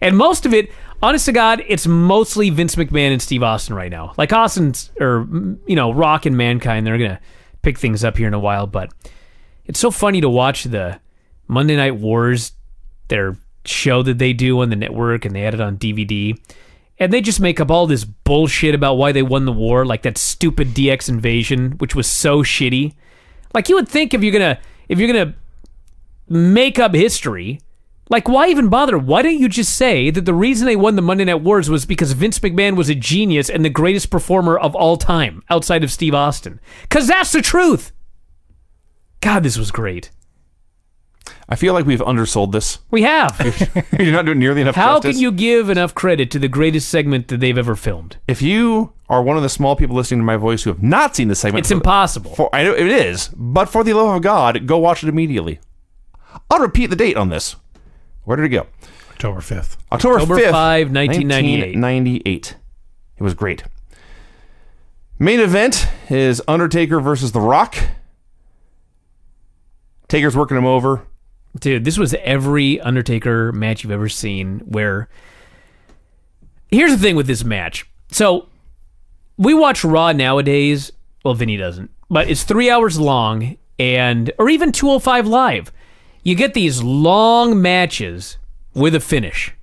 And most of it, honest to God, it's mostly Vince McMahon and Steve Austin right now. Like Austin's, or, Rock and Mankind, they're going to pick things up here in a while, but it's so funny to watch the Monday Night Wars, their show that they do on the network, and they had it on DVD, and they just make up all this bullshit about why they won the war, like that stupid DX invasion, which was so shitty. Like, you would think if you're gonna make up history, like, why even bother? Why don't you just say that the reason they won the Monday Night Wars was because Vince McMahon was a genius and the greatest performer of all time, outside of Steve Austin? Because that's the truth! God, this was great. I feel like we've undersold this. We have. You're not doing nearly enough How justice. can you give enough credit to the greatest segment that they've ever filmed? If you are one of the small people listening to my voice who have not seen this segment... It's impossible. I know it is, but for the love of God, go watch it immediately. I'll repeat the date on this. Where did it go? October 5th. October 5th, 5, 1998. 1998. It was great. Main event is Undertaker versus The Rock. Taker's working him over. Dude, this was every Undertaker match you've ever seen where... Here's the thing with this match. So, we watch Raw nowadays. Well, Vinny doesn't. But it's 3 hours long, or even 205 Live. You get these long matches with a finish.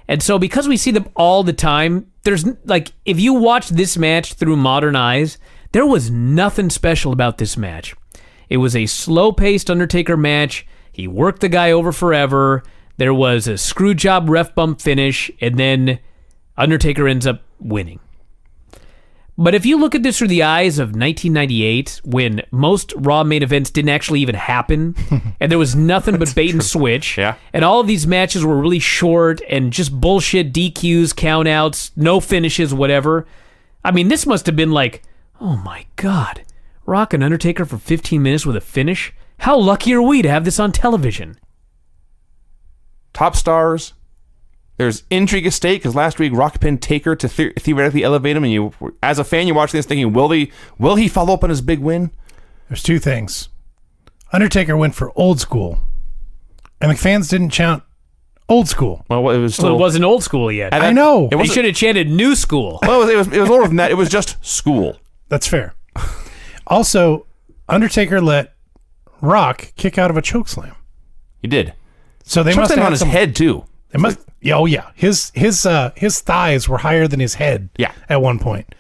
And so because we see them all the time, there's like, if you watch this match through modern eyes, there was nothing special about this match. It was a slow-paced Undertaker match. He worked the guy over forever. There was a screw job ref bump finish, and then Undertaker ends up winning. But if you look at this through the eyes of 1998, when most Raw main events didn't actually even happen, and there was nothing but bait and switch, and all of these matches were really short and just bullshit DQs, countouts, no finishes, whatever. I mean, this must have been like, oh my God, Rock and Undertaker for 15 minutes with a finish? How lucky are we to have this on television? Top stars. There's intrigue at stake because last week Rock pinned Taker to theoretically elevate him, and you, as a fan, you're watching this thinking, will he follow up on his big win? There's two things. Undertaker went for old school, and the fans didn't chant old school. Well, it was still... Well, it wasn't old school yet. I know. He should have chanted new school. Well, it was older than that. It was just school. That's fair. Also, Undertaker let Rock kick out of a chokeslam. He did. So they must have on his head too. It must. Oh yeah, his thighs were higher than his head. Yeah. At one point,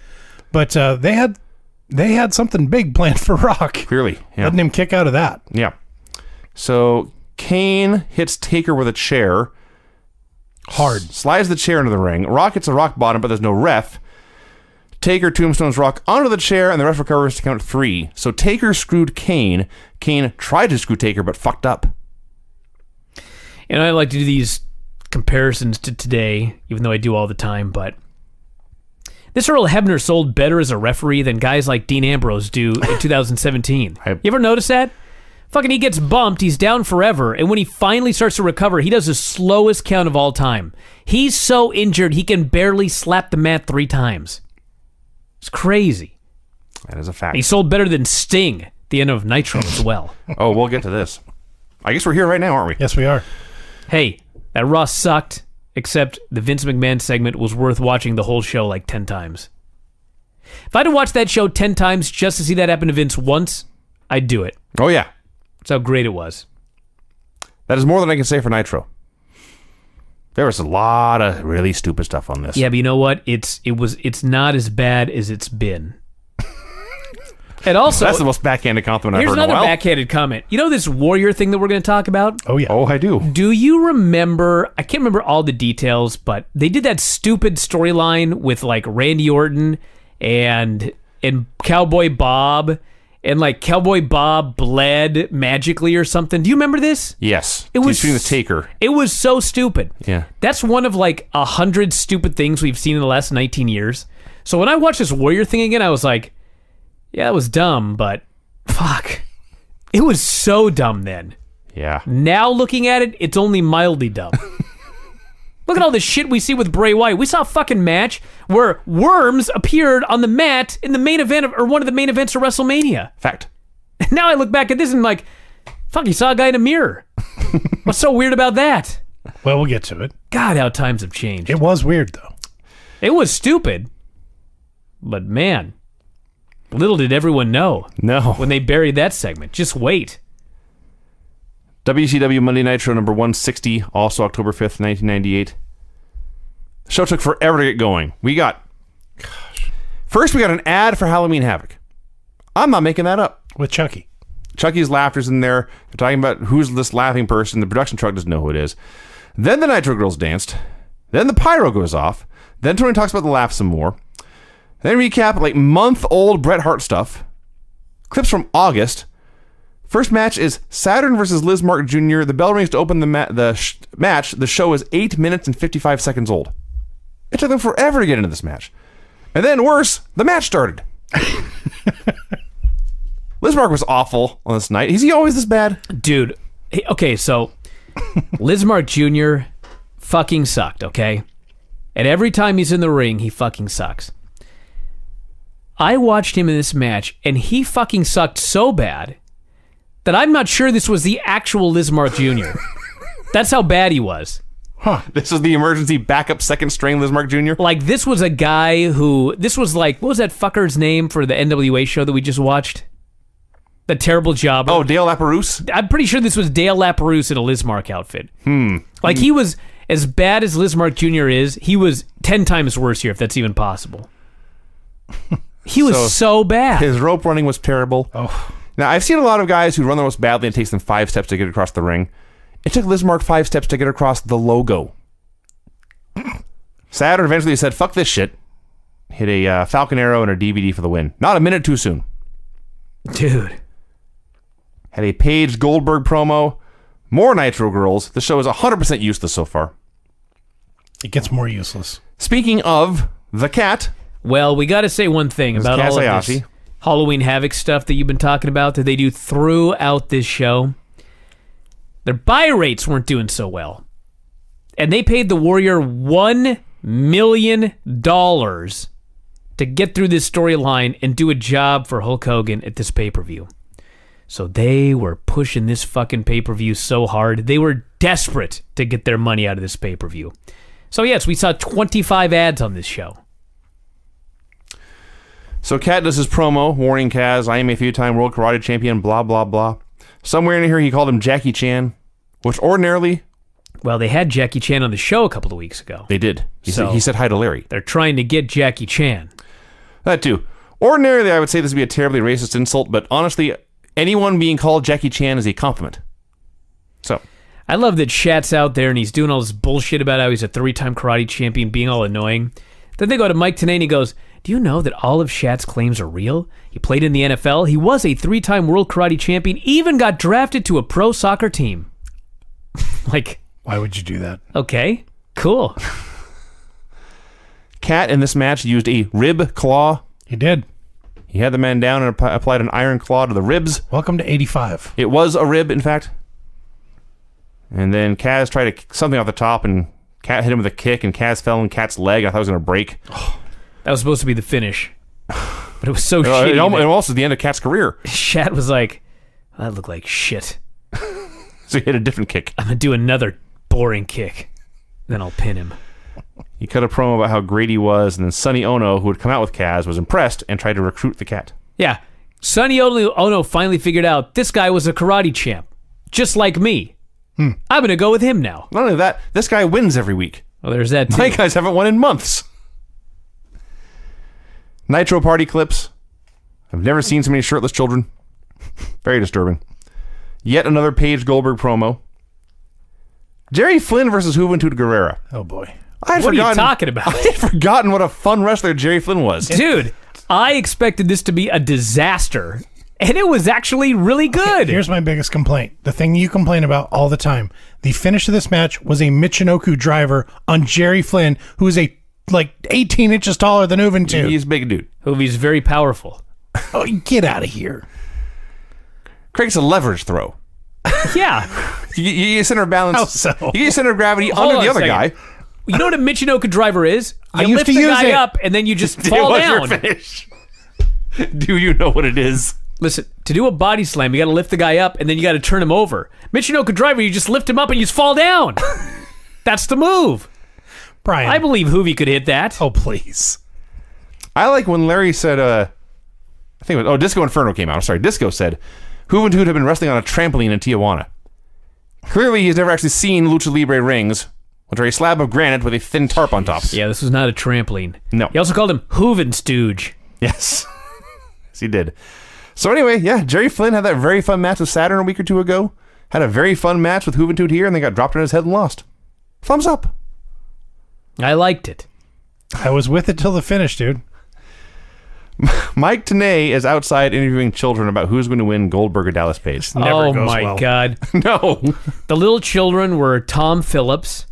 but they had something big planned for Rock. Clearly, yeah. Letting him kick out of that. Yeah. So Kane hits Taker with a chair. Hard. Slides the chair into the ring. Rock hits a rock bottom, but there's no ref. Taker tombstones Rock onto the chair, and the ref recovers to count 3. So Taker screwed Kane. Kane tried to screw Taker, but fucked up. And I like to do these comparisons to today, even though I do all the time, but this Earl Hebner sold better as a referee than guys like Dean Ambrose do in 2017. You ever notice that? Fucking he gets bumped, he's down forever, and when he finally starts to recover, he does the slowest count of all time. He's so injured, he can barely slap the mat 3 times. It's crazy. That is a fact. He sold better than Sting at the end of Nitro as well. Oh, we'll get to this. I guess we're here right now, aren't we? Yes, we are. Hey, that Raw sucked, except the Vince McMahon segment was worth watching the whole show like 10 times. If I had to watch that show 10 times just to see that happen to Vince once, I'd do it. Oh, yeah. That's how great it was. That is more than I can say for Nitro. There was a lot of really stupid stuff on this. Yeah, but you know what? It's not as bad as it's been. And also, that's the most backhanded compliment I've here's heard in a another while. backhanded comment. You know this Warrior thing that we're going to talk about? Oh, yeah. Oh, I do. Do you remember, I can't remember all the details, but they did that stupid storyline with like Randy Orton and Cowboy Bob, and like Cowboy Bob bled magically or something. Do you remember this? Yes. It was shooting the Taker. It was so stupid. Yeah. That's one of like 100 stupid things we've seen in the last 19 years. So when I watched this Warrior thing again, I was like, yeah, that was dumb, but fuck. It was so dumb then. Yeah. Now looking at it, it's only mildly dumb. Look at all the shit we see with Bray Wyatt. We saw a fucking match where worms appeared on the mat in the main event or one of the main events of WrestleMania. Fact. Now I look back at this and I'm like, fuck, you saw a guy in a mirror. What's so weird about that? Well, we'll get to it. God, how times have changed. It was weird, though. It was stupid. But man, little did everyone know No. when they buried that segment. Just wait. WCW Monday Nitro number 160, also October 5th, 1998. The show took forever to get going. First we got an ad for Halloween Havoc. I'm not making that up. With Chucky. Chucky's laughter's in there. They're talking about who's this laughing person. The production truck doesn't know who it is. Then the Nitro Girls danced. Then the pyro goes off. Then Tony talks about the laugh some more. Then recap like month-old Bret Hart stuff. Clips from August. First match is Saturn versus Liz Mark Jr. The bell rings to open the match. The show is 8 minutes and 55 seconds old. It took them forever to get into this match. And then, worse, the match started. Liz Mark was awful on this night. Is he always this bad? Dude, okay, so Liz Mark Jr. fucking sucked, okay? And every time he's in the ring, he fucking sucks. I watched him in this match, and he fucking sucked so bad that I'm not sure this was the actual Liz Mark Jr. That's how bad he was. Huh. This was the emergency backup second string Liz Mark Jr.? Like, this was a guy who... This was like... What was that fucker's name for the NWA show that we just watched? The terrible job. Oh, Dale LaPerouse? I'm pretty sure this was Dale LaPerouse in a Liz Mark outfit. Like, he was... As bad as Liz Mark Jr. is, he was 10 times worse here, if that's even possible. He was so bad. His rope running was terrible. Oh. Now, I've seen a lot of guys who run the most badly and it takes them 5 steps to get across the ring. It took Liz Mark 5 steps to get across the logo. Saturn eventually said, fuck this shit. Hit a Falcon Arrow and a DVD for the win. Not a minute too soon. Dude. Had a Paige Goldberg promo. More Nitro Girls. The show is 100% useless so far. It gets more useless. Speaking of the cat... Well, we got to say one thing about all of this Halloween Havoc stuff that you've been talking about that they do throughout this show. Their buy rates weren't doing so well. And they paid the Warrior $1 million to get through this storyline and do a job for Hulk Hogan at this pay-per-view. So they were pushing this fucking pay-per-view so hard. They were desperate to get their money out of this pay-per-view. So yes, we saw 25 ads on this show. So Cat does his promo, warning Kaz, I am a 3-time world karate champion, blah, blah, blah. Somewhere in here he called him Jackie Chan, which ordinarily... Well, they had Jackie Chan on the show a couple of weeks ago. They did. He said hi to Larry. They're trying to get Jackie Chan. That too. Ordinarily, I would say this would be a terribly racist insult, but honestly, anyone being called Jackie Chan is a compliment. So... I love that Shat's out there and he's doing all this bullshit about how he's a 3-time karate champion, being all annoying. Then they go to Mike Tenay and he goes, do you know that all of Shat's claims are real? He played in the NFL. He was a 3-time world karate champion, even got drafted to a pro soccer team. Like, Why would you do that? okay, cool. Cat in this match used a rib claw. He did. He had the man down and applied an iron claw to the ribs. Welcome to 85. It was a rib, in fact. And then Kaz tried something off the top, and Cat hit him with a kick, and Kaz fell on Cat's leg. I thought it was going to break. That was supposed to be the finish. But it was so shitty. It almost was the end of Cat's career. Shat was like, that looked like shit. So he hit a different kick. I'm going to do another boring kick. Then I'll pin him. He cut a promo about how great he was, and then Sonny Ono, who had come out with Kaz, was impressed and tried to recruit the Cat. Yeah. Sonny Ono finally figured out this guy was a karate champ. Just like me. I'm going to go with him now. Not only that, this guy wins every week. Well, there's that too. My guys haven't won in months. Nitro party clips. I've never seen so many shirtless children. Very disturbing. Yet another Paige Goldberg promo. Jerry Flynn versus Juventud Guerrera. Oh, boy. What are you talking about? I had forgotten what a fun wrestler Jerry Flynn was. Dude, I expected this to be a disaster, and it was actually really good. Here's my biggest complaint. The thing you complain about all the time. The finish of this match was a Michinoku driver on Jerry Flynn, who is like 18 inches taller than Juventud. He's a big dude. Hoovie's very powerful. Oh, get out of here. Craig's a leverage throw. Yeah. You get center of balance. How so? You get center of gravity Hold under on the a other guy. second. You know what a Michinoku driver is? I You used lift to the use guy it. up, and then you just It fall was down. your finish. Do you know what it is? Listen, to do a body slam, you got to lift the guy up, and then you got to turn him over. Michinoku driver, you just lift him up, and you just fall down. That's the move. Brian. I believe Hoovie could hit that. Oh, please. I like when Larry said, I think it was, Disco Inferno came out. I'm sorry. Disco said, Juventud had been wrestling on a trampoline in Tijuana. Clearly, he's never actually seen Lucha Libre rings, which are a slab of granite with a thin tarp on top. Yeah, this was not a trampoline. No. He also called him Hooven Stooge. Yes. Yes, he did. So anyway, yeah, Jerry Flynn had that very fun match with Saturn a week or two ago. Had a very fun match with Juventud here, and they got dropped on his head and lost. Thumbs up. I liked it. I was with it till the finish, dude. Mike Tenay is outside interviewing children about who's going to win Goldberg or Dallas Page. Never Oh goes my well. God. No. The little children were Tom Phillips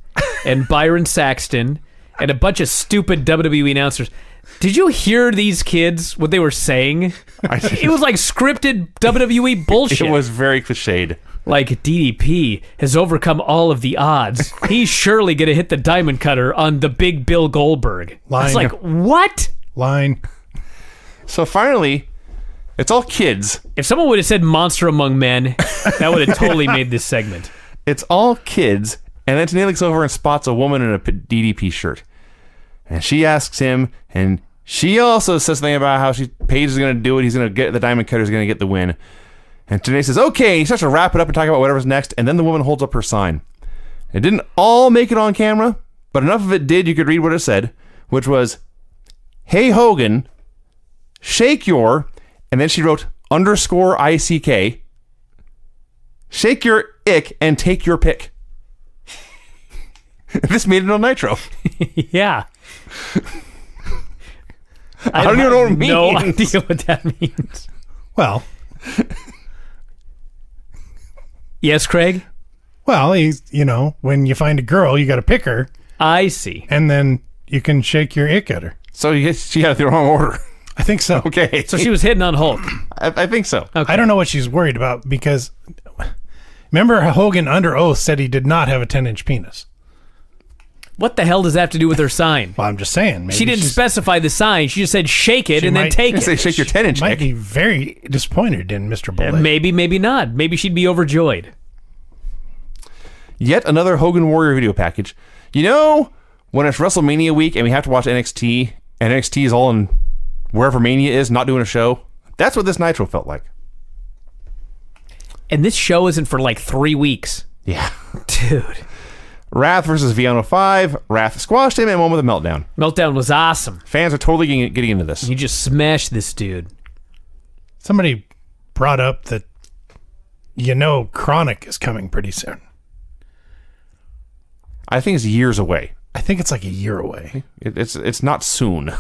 and Byron Saxton and a bunch of stupid WWE announcers. Did you hear these kids, what they were saying? It was like scripted WWE bullshit. It was very cliched. Like, DDP has overcome all of the odds. He's surely going to hit the diamond cutter on the big Bill Goldberg. I was Line. like, what? Line. So finally, it's all kids. If someone would have said Monster Among Men, that would have totally made this segment. It's all kids. And then Tenay looks over and spots a woman in a DDP shirt. And she asks him, and she also says something about how Paige is going to do it. He's going to get the diamond cutter, is going to get the win. And Tenay says, okay. He starts to wrap it up and talk about whatever's next. And then the woman holds up her sign. It didn't all make it on camera, but enough of it did. You could read what it said, which was, hey, Hogan, shake your, and then she wrote _ICK, shake your ick and take your pick. This made it on Nitro. Yeah. I don't even know what it means. No idea what that means. Well, Yes, Craig? he's, when you find a girl, you got to pick her, I see. and then you can shake your ick at her. So she had the wrong order. I think so. Okay. So she was hitting on Hulk. I think so. Okay. I don't know what she's worried about because remember Hogan under oath said he did not have a 10-inch penis. What the hell does that have to do with her sign? Well, I'm just saying. Maybe She didn't she's- specify the sign. She just said shake it She and then might- take I say it. shake your 10-inch might dick. be very disappointed in Mr. Bullet. Maybe, maybe not. Maybe she'd be overjoyed. Yet another Hogan Warrior video package. You know, when it's WrestleMania week and we have to watch NXT, and NXT is all in wherever Mania is, not doing a show, that's what this Nitro felt like. And this show isn't for like 3 weeks. Yeah. Dude. Wrath versus Viano 5. Wrath squashed him and won with a meltdown. Meltdown was awesome. Fans are totally getting into this. You just smashed this dude. Somebody brought up that Chronic is coming pretty soon. I think it's years away. I think it's like a year away. It's not soon.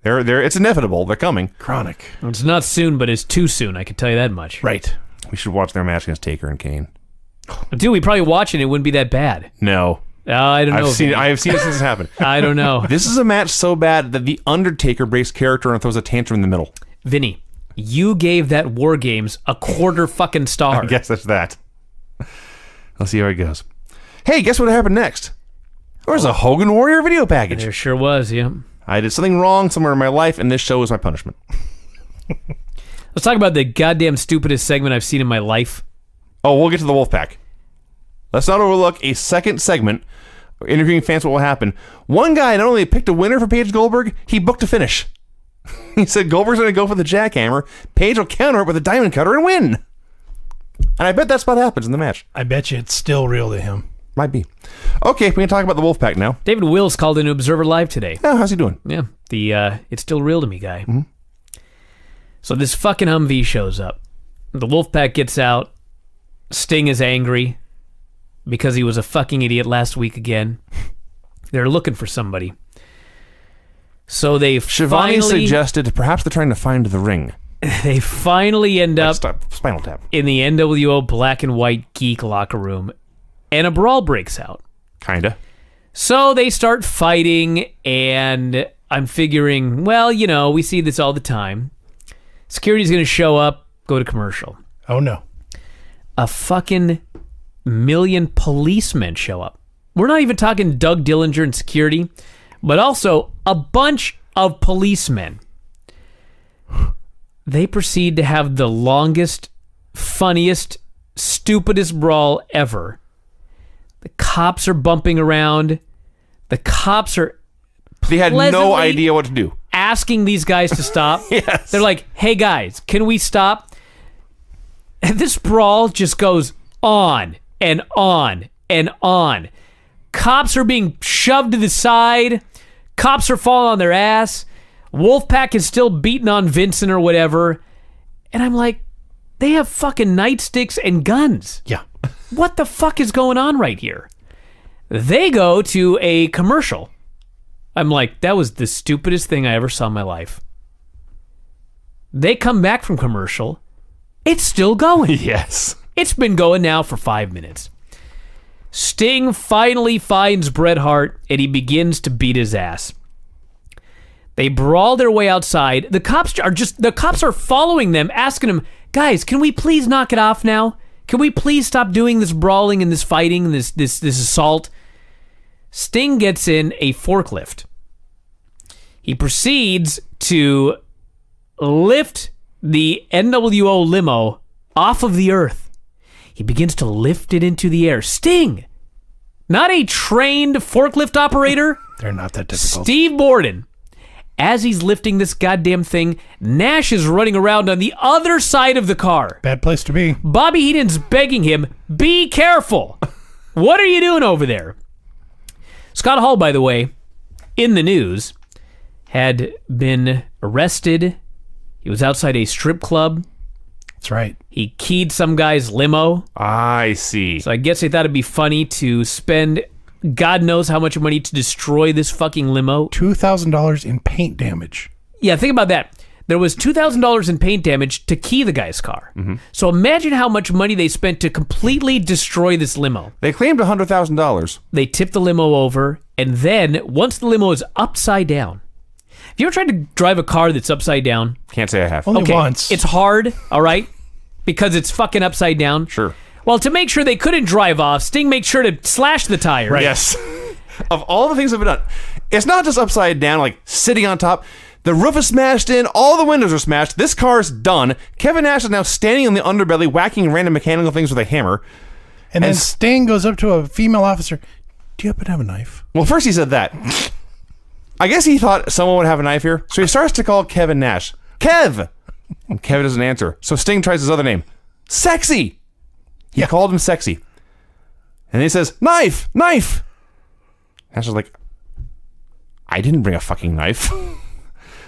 It's inevitable. They're coming. Chronic. It's not soon, but it's too soon. I can tell you that much. Right. We should watch their match against Taker and Kane. Dude, we probably watch it. It wouldn't be that bad. No. I don't know. I have seen it since it's happened. I don't know. This is a match so bad that The Undertaker breaks character and throws a tantrum in the middle. Vinny, you gave that War Games a quarter fucking star. I guess that's that. Let's see how it goes. Hey, guess what happened next? There's a Hogan Warrior video package. There sure was, yeah. I did something wrong somewhere in my life, and this show is my punishment. Let's talk about the goddamn stupidest segment I've seen in my life. Oh, we'll get to the Wolfpack. Let's not overlook a second segment interviewing fans what will happen. One guy not only picked a winner for Paige Goldberg, he booked a finish. He said Goldberg's going to go for the jackhammer. Paige will counter it with a diamond cutter and win. And I bet that's what happens in the match. I bet you it's still real to him. Might be. Okay, we can talk about the Wolfpack now. David Wills called into Observer Live today. Oh, how's he doing? Yeah, the it's still real to me guy. So this fucking Humvee shows up. The Wolfpack gets out. Sting is angry because he was a fucking idiot last week again. They're looking for somebody. So they Shivani finally suggested perhaps they're trying to find the ring. they finally end up Spinal Tap. in the NWO Black and White Geek locker room, and a brawl breaks out. Kinda. So they start fighting, and I'm figuring, well, you know, we see this all the time. Security's going to show up, go to commercial. Oh, no. A fucking million policemen show up. We're not even talking Doug Dillinger and security, but also a bunch of policemen. They proceed to have the longest, funniest, stupidest brawl ever. The cops are bumping around. The cops are They had no pleasantly idea what to do. asking these guys to stop. Yes. They're like, hey guys, can we stop? And this brawl just goes on and on and on. Cops are being shoved to the side. Cops are falling on their ass. Wolfpack is still beating on Vincent or whatever. And I'm like, they have fucking nightsticks and guns. Yeah. What the fuck is going on right here? They go to a commercial. I'm like, that was the stupidest thing I ever saw in my life. They come back from commercial. It's still going. Yes. It's been going now for 5 minutes. Sting finally finds Bret Hart, and he begins to beat his ass. They brawl their way outside. The cops are following them, asking them, guys, can we please knock it off now? Can we please stop doing this brawling and this fighting and this assault? Sting gets in a forklift. He proceeds to lift the NWO limo off of the earth. He begins to lift it into the air. Sting, not a trained forklift operator. They're not that difficult. Steve Borden. As he's lifting this goddamn thing, Nash is running around on the other side of the car. Bad place to be. Bobby Heenan's begging him, be careful. What are you doing over there? Scott Hall, by the way, in the news, had been arrested. He was outside a strip club. That's right. He keyed some guy's limo. I see. So I guess they thought it'd be funny to spend God knows how much money to destroy this fucking limo. $2,000 in paint damage. Yeah, think about that. There was $2,000 in paint damage to key the guy's car. So imagine how much money they spent to completely destroy this limo. They claimed $100,000. They tipped the limo over, and then once the limo is upside down. Have you ever tried to drive a car that's upside down? Can't say I have. Only once. It's hard, all right? Because it's fucking upside down. Sure. Well, to make sure they couldn't drive off, Sting makes sure to slash the tire. Right. Yes. Of all the things that have been done, it's not just upside down, like sitting on top. The roof is smashed in. All the windows are smashed. This car's done. Kevin Nash is now standing on the underbelly, whacking random mechanical things with a hammer. And then Sting goes up to a female officer. Do you happen to have a knife? Well, first he said that. I guess he thought someone would have a knife here. So he starts to call Kevin Nash. Kev! And Kevin doesn't answer. So Sting tries his other name. Sexy! He called him sexy. And then he says, knife! Knife! Nash is like, I didn't bring a fucking knife.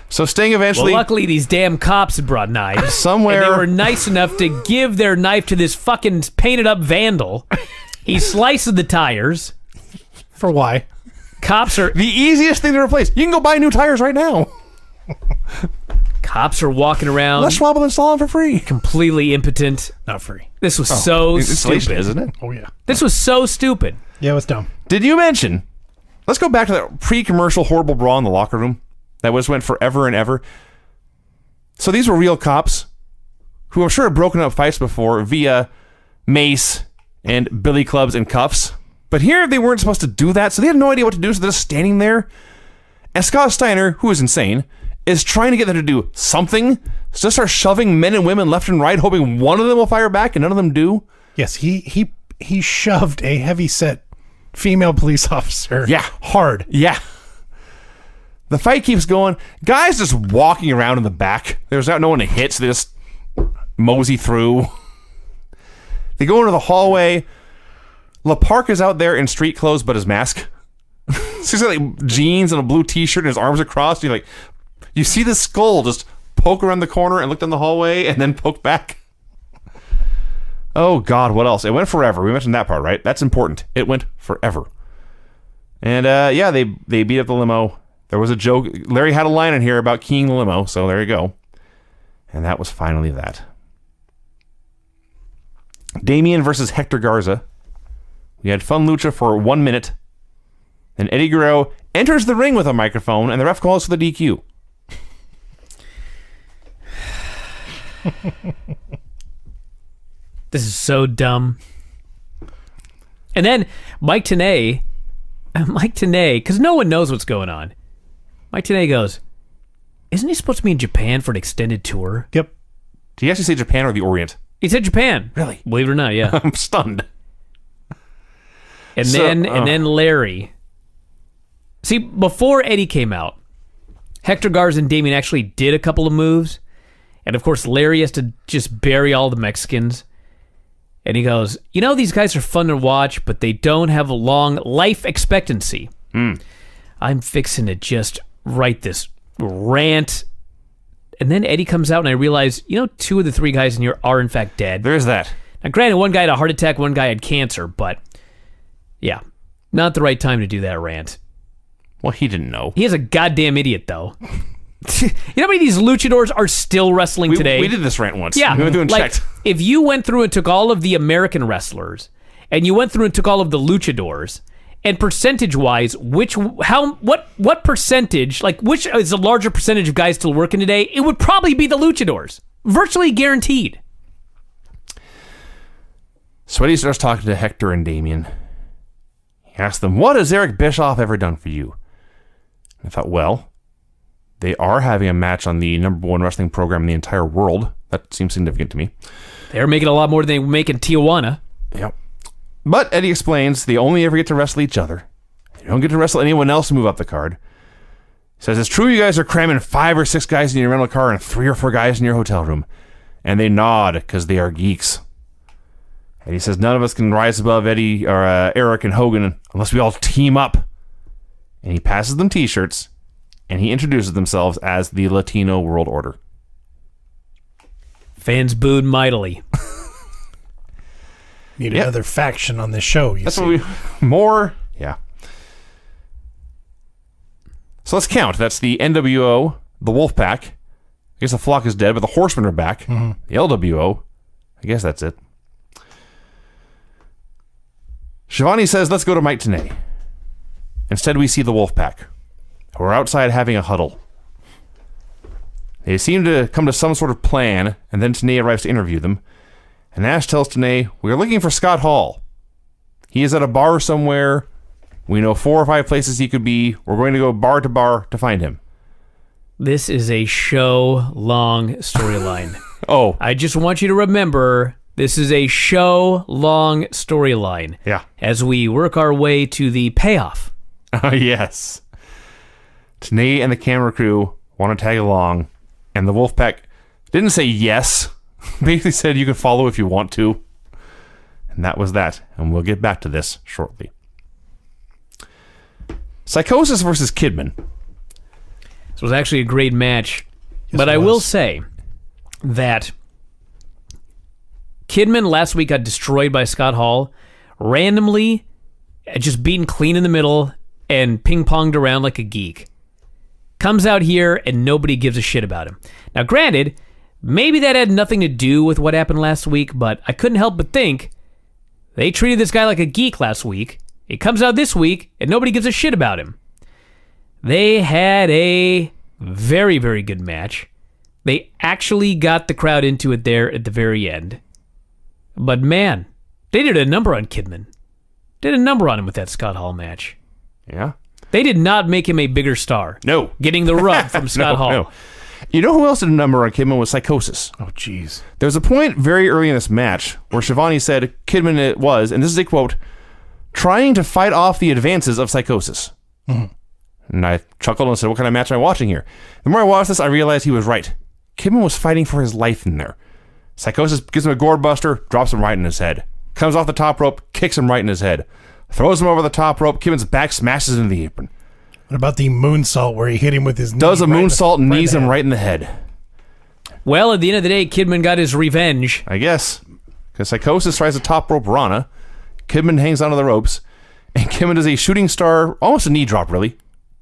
So Sting eventually... Well, luckily these damn cops had brought knives. Somewhere... And they were nice enough to give their knife to this fucking painted up vandal. He slices the tires. For why? Cops are The easiest thing to replace. You can go buy new tires right now. cops are walking around Les Schwab will install them for free. completely impotent. Not free. This was so Installation, stupid. isn't it? Oh, yeah. This was so stupid. Yeah, it was dumb. Did you mention? Let's go back to that pre-commercial horrible brawl in the locker room that went forever and ever. So these were real cops who I'm sure have broken up fights before via mace and billy clubs and cuffs. But here they weren't supposed to do that, so they had no idea what to do, so they're just standing there. And Scott Steiner, who is insane, is trying to get them to do something. So just start shoving men and women left and right, hoping one of them will fire back and none of them do. Yes, he shoved a heavy-set female police officer. Yeah. Hard. Yeah. The fight keeps going. Guys just walking around in the back. There's no one to hit, so they just mosey through. They go into the hallway. LaPark is out there in street clothes, but his mask. So he's got like jeans and a blue t-shirt and his arms are crossed. You see the skull just poke around the corner and look down the hallway and then poke back. Oh, God, what else? It went forever. We mentioned that part, right? That's important. It went forever. And, yeah, they beat up the limo. There was a joke. Larry had a line in here about keying the limo, so there you go. And that was finally that. Damien versus Hector Garza. We had Fun Lucha for 1 minute. Then Eddie Guerrero enters the ring with a microphone, and the ref calls for the DQ. This is so dumb. And then Mike Tenay, because no one knows what's going on. Mike Tenay goes, isn't he supposed to be in Japan for an extended tour? Yep. Did he actually say Japan or the Orient? He said Japan. Really? Believe it or not, yeah. I'm stunned. And then Larry. See, before Eddie came out, Hector Garza and Damien actually did a couple of moves. And of course, Larry has to just bury all the Mexicans. And he goes, you know, these guys are fun to watch, but they don't have a long life expectancy. I'm fixing to just write this rant. And then Eddie comes out and I realize, you know, 2 of the 3 guys in here are in fact dead. There's that. Now, granted, one guy had a heart attack, one guy had cancer, but yeah, not the right time to do that rant. Well, he didn't know. He is a goddamn idiot, though. You know how many of these luchadors are still wrestling today? We did this rant once. Yeah. We went through and like, checked. if you went through and took all of the American wrestlers, and you went through and took all of the luchadors, and percentage-wise, what percentage, like which is a larger percentage of guys still working today, it would probably be the luchadors. Virtually guaranteed. So Eddie starts talking to Hector and Damien. He asks them, what has Eric Bischoff ever done for you? I thought, well, they are having a match on the #1 wrestling program in the entire world. That seems significant to me. They're making a lot more than they make in Tijuana. Yep. But Eddie explains they only ever get to wrestle each other. They don't get to wrestle anyone else to move up the card. He says, it's true you guys are cramming 5 or 6 guys in your rental car and 3 or 4 guys in your hotel room. And they nod because they are geeks. And he says, none of us can rise above Eddie or Eric and Hogan unless we all team up. And he passes them t-shirts and he introduces themselves as the Latino World Order. Fans booed mightily. Need another faction on this show, you That's see. what we... More... Yeah. So let's count. That's the NWO, the Wolfpack. I guess the Flock is dead, but the Horsemen are back. The LWO. I guess that's it. Shivani says, let's go to Mike Tenay. Instead, we see the Wolfpack, who are outside having a huddle. They seem to come to some sort of plan, and then Tenay arrives to interview them. And Ash tells Tenay, we are looking for Scott Hall. He is at a bar somewhere. We know 4 or 5 places he could be. We're going to go bar to bar to find him. This is a show-long storyline. Oh. I just want you to remember, this is a show-long storyline. Yeah. As we work our way to the payoff. Yes. Tenay and the camera crew want to tag along, and the Wolfpack didn't say yes. Basically said you can follow if you want to. And that was that. And we'll get back to this shortly. Psychosis versus Kidman. This was actually a great match. Yes, but it I was. will say that Kidman last week got destroyed by Scott Hall randomly just beaten clean in the middle and ping-ponged around like a geek. Comes out here and nobody gives a shit about him. Now, granted, maybe that had nothing to do with what happened last week, but I couldn't help but think they treated this guy like a geek last week. He comes out this week and nobody gives a shit about him. They had a very, very good match. They actually got the crowd into it there at the very end. But man, they did a number on Kidman. Did a number on him with that Scott Hall match. Yeah. They did not make him a bigger star. No. Getting the rub from Scott Hall. No. You know who else did a number on Kidman was Psychosis. Oh, jeez. There was a point very early in this match where Shivani said Kidman it was, and this is a quote, trying to fight off the advances of Psychosis. Mm-hmm. And I chuckled and said, what kind of match am I watching here? The more I watched this, I realized he was right. Kidman was fighting for his life in there. Psychosis gives him a gourd buster, drops him right in his head. Comes off the top rope, kicks him right in his head. Throws him over the top rope, Kidman's back smashes into the apron. What about the moonsault where he hit him with his knee? Does a right moonsault and knees him head? right in the head. Well, at the end of the day, Kidman got his revenge. I guess. Because Psychosis tries to top rope Rana. Kidman hangs onto the ropes. And Kidman does a shooting star, almost a knee drop, really.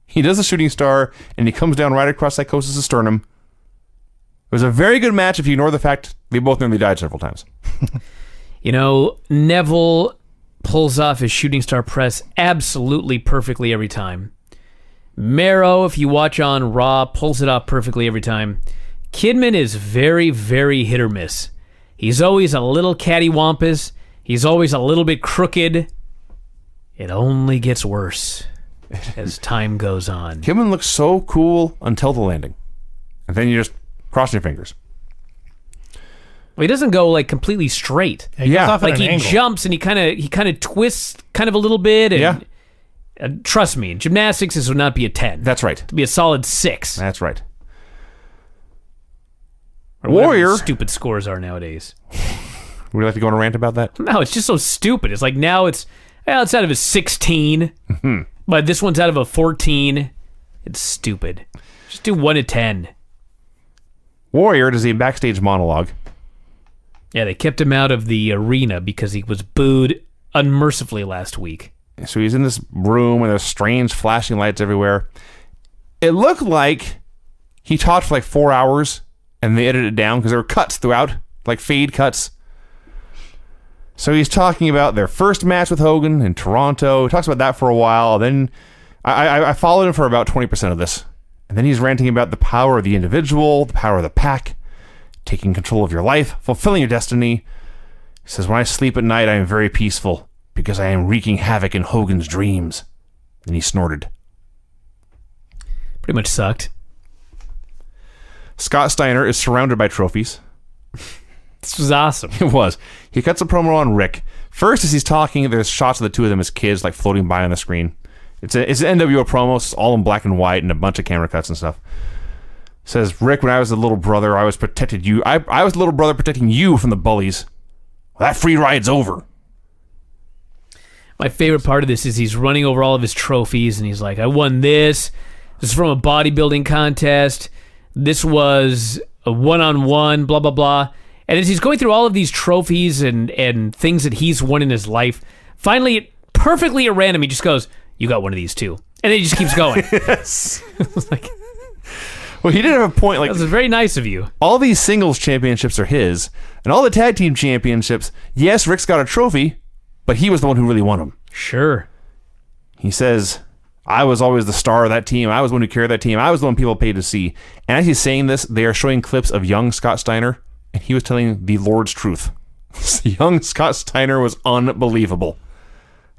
He does a shooting star, and he comes down right across Psychosis' sternum. It was a very good match if you ignore the fact they both nearly died several times. You know, Neville pulls off his shooting star press absolutely perfectly every time. Mero, if you watch on Raw, pulls it off perfectly every time. Kidman is very, very hit or miss. He's always a little cattywampus. He's always a little bit crooked. It only gets worse as time goes on. Kidman looks so cool until the landing. And then you just cross your fingers. Well, he doesn't go like completely straight. Yeah, he goes off at Like an he angle. jumps and he kind of twists kind of a little bit. And, Yeah. Trust me, in gymnastics this would not be a 10. That's right. It'd be a solid 6. That's right. Or whatever Warrior. the stupid scores are nowadays. Would you like to go on a rant about that? No, it's just so stupid. It's like now it's out of a 16, but this one's out of a 14. It's stupid. Just do 1 to 10. Warrior does a backstage monologue. Yeah, they kept him out of the arena because he was booed unmercifully last week. So he's in this room and there's strange flashing lights everywhere. It looked like he talked for like 4 hours and they edited it down because there were cuts throughout, like fade cuts. So he's talking about their first match with Hogan in Toronto. He talks about that for a while. Then I followed him for about 20% of this. And then he's ranting about the power of the individual, the power of the pack, taking control of your life, fulfilling your destiny. He says, when I sleep at night, I am very peaceful because I am wreaking havoc in Hogan's dreams. And he snorted. Pretty much sucked. Scott Steiner is surrounded by trophies. This was awesome. It was. He cuts a promo on Rick. First, as he's talking, there's shots of the two of them as kids, like floating by on the screen. It's an NWO promo. It's all in black and white and a bunch of camera cuts and stuff. Says, Rick, when I was a little brother, I was protected you. I was a little brother protecting you from the bullies. Well, that free ride's over. My favorite part of this is he's running over all of his trophies, and he's like, I won this. This is from a bodybuilding contest. This was a one-on-one, blah, blah, blah. And as he's going through all of these trophies and things that he's won in his life, finally, perfectly at random, he just goes, you got one of these too. And then he just keeps going. Yes. It's like, Well, he did have a point. Like, that was very nice of you. all these singles championships are his, and all the tag team championships, yes, Rick's got a trophy, but he was the one who really won them. Sure. He says, I was always the star of that team. I was the one who carried that team. I was the one people paid to see. And as he's saying this, they are showing clips of young Scott Steiner, and he was telling the Lord's truth. Young Scott Steiner was unbelievable.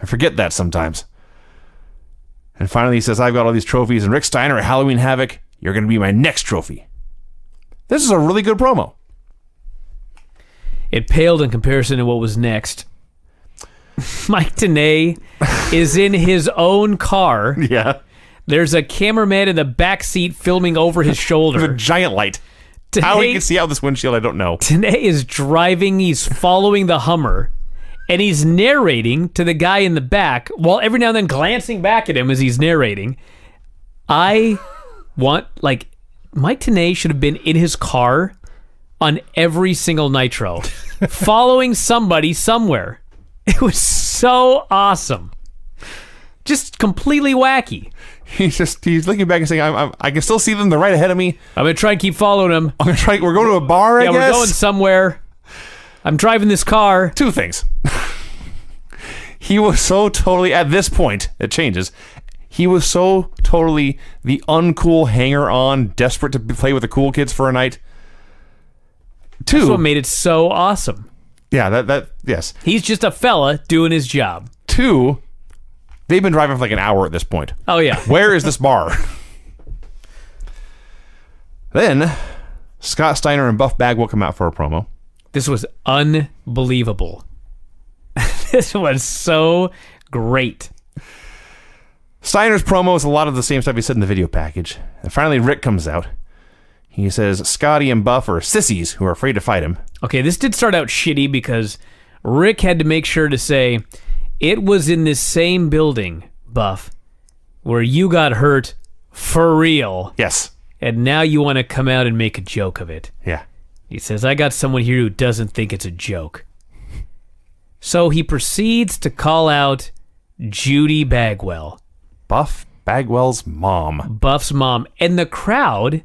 I forget that sometimes. And finally he says, I've got all these trophies, and Rick Steiner at Halloween Havoc, you're going to be my next trophy. This is a really good promo. It paled in comparison to what was next. Mike Tenay is in his own car. Yeah. There's a cameraman in the back seat filming over his With a shoulder. giant light. How he can see out this windshield, I don't know. Tenay is driving, he's following the Hummer, and he's narrating to the guy in the back while every now and then glancing back at him as he's narrating. I want, like, Mike Tenay should have been in his car on every single Nitro, following somebody somewhere. It was so awesome. Just completely wacky. He's looking back and saying, I can still see them. They're right ahead of me. I'm going to try and keep following them. I'm going to try. We're going to a bar, I guess. We're going somewhere. I'm driving this car. Two things. He was so totally, at this point, it changes. He was so totally the uncool hanger-on, desperate to play with the cool kids for a night. Two. That's what made it so awesome. Yeah, yes. He's just a fella doing his job. Two, they've been driving for like an hour at this point. Oh, yeah. Where is this bar? Then, Scott Steiner and Buff Bagwell come out for a promo. This was unbelievable. This was so great. Steiner's promo is a lot of the same stuff he said in the video package. And finally, Rick comes out. He says Scotty and Buff are sissies who are afraid to fight him. Okay, this did start out shitty because Rick had to make sure to say, it was in this same building, Buff, where you got hurt for real. Yes. And now you want to come out and make a joke of it. Yeah. He says, I got someone here who doesn't think it's a joke. So he proceeds to call out Judy Bagwell. Buff Bagwell's mom. Buff's mom. And the crowd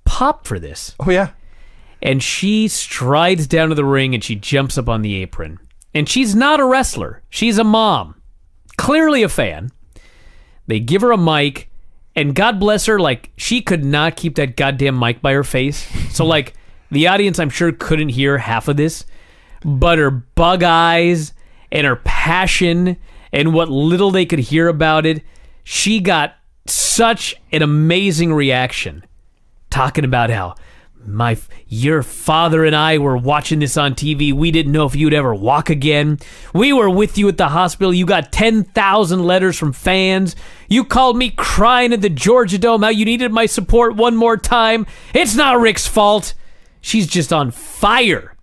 popped for this. Oh, yeah. And she strides down to the ring and she jumps up on the apron. And she's not a wrestler. She's a mom. Clearly a fan. They give her a mic, and God bless her, like, she could not keep that goddamn mic by her face. So, like, the audience, I'm sure, couldn't hear half of this. But her bug eyes and her passion and what little they could hear about it, she got such an amazing reaction. Talking about how your father and I were watching this on TV. We didn't know if you'd ever walk again. We were with you at the hospital. You got 10,000 letters from fans. You called me crying at the Georgia Dome how you needed my support one more time. It's not Rick's fault. She's just on fire.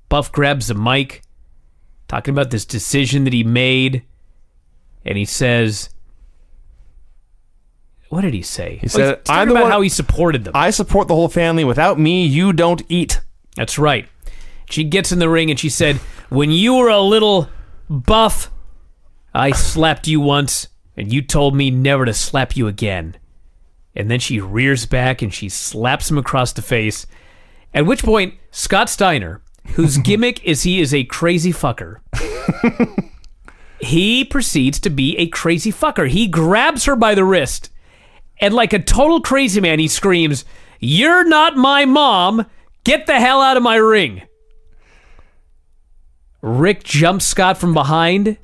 Buff grabs the mic, talking about this decision that he made, and he says, what did he say? He said, he's talking about how he supported them. I support the whole family. Without me, you don't eat. That's right. She gets in the ring and she said, when you were a little Buff, I slapped you once, and you told me never to slap you again. And then she rears back and she slaps him across the face, at which point, Scott Steiner, whose gimmick is he is a crazy fucker, he proceeds to be a crazy fucker. He grabs her by the wrist, and like a total crazy man, he screams, "You're not my mom! Get the hell out of my ring!" Rick jumps Scott from behind.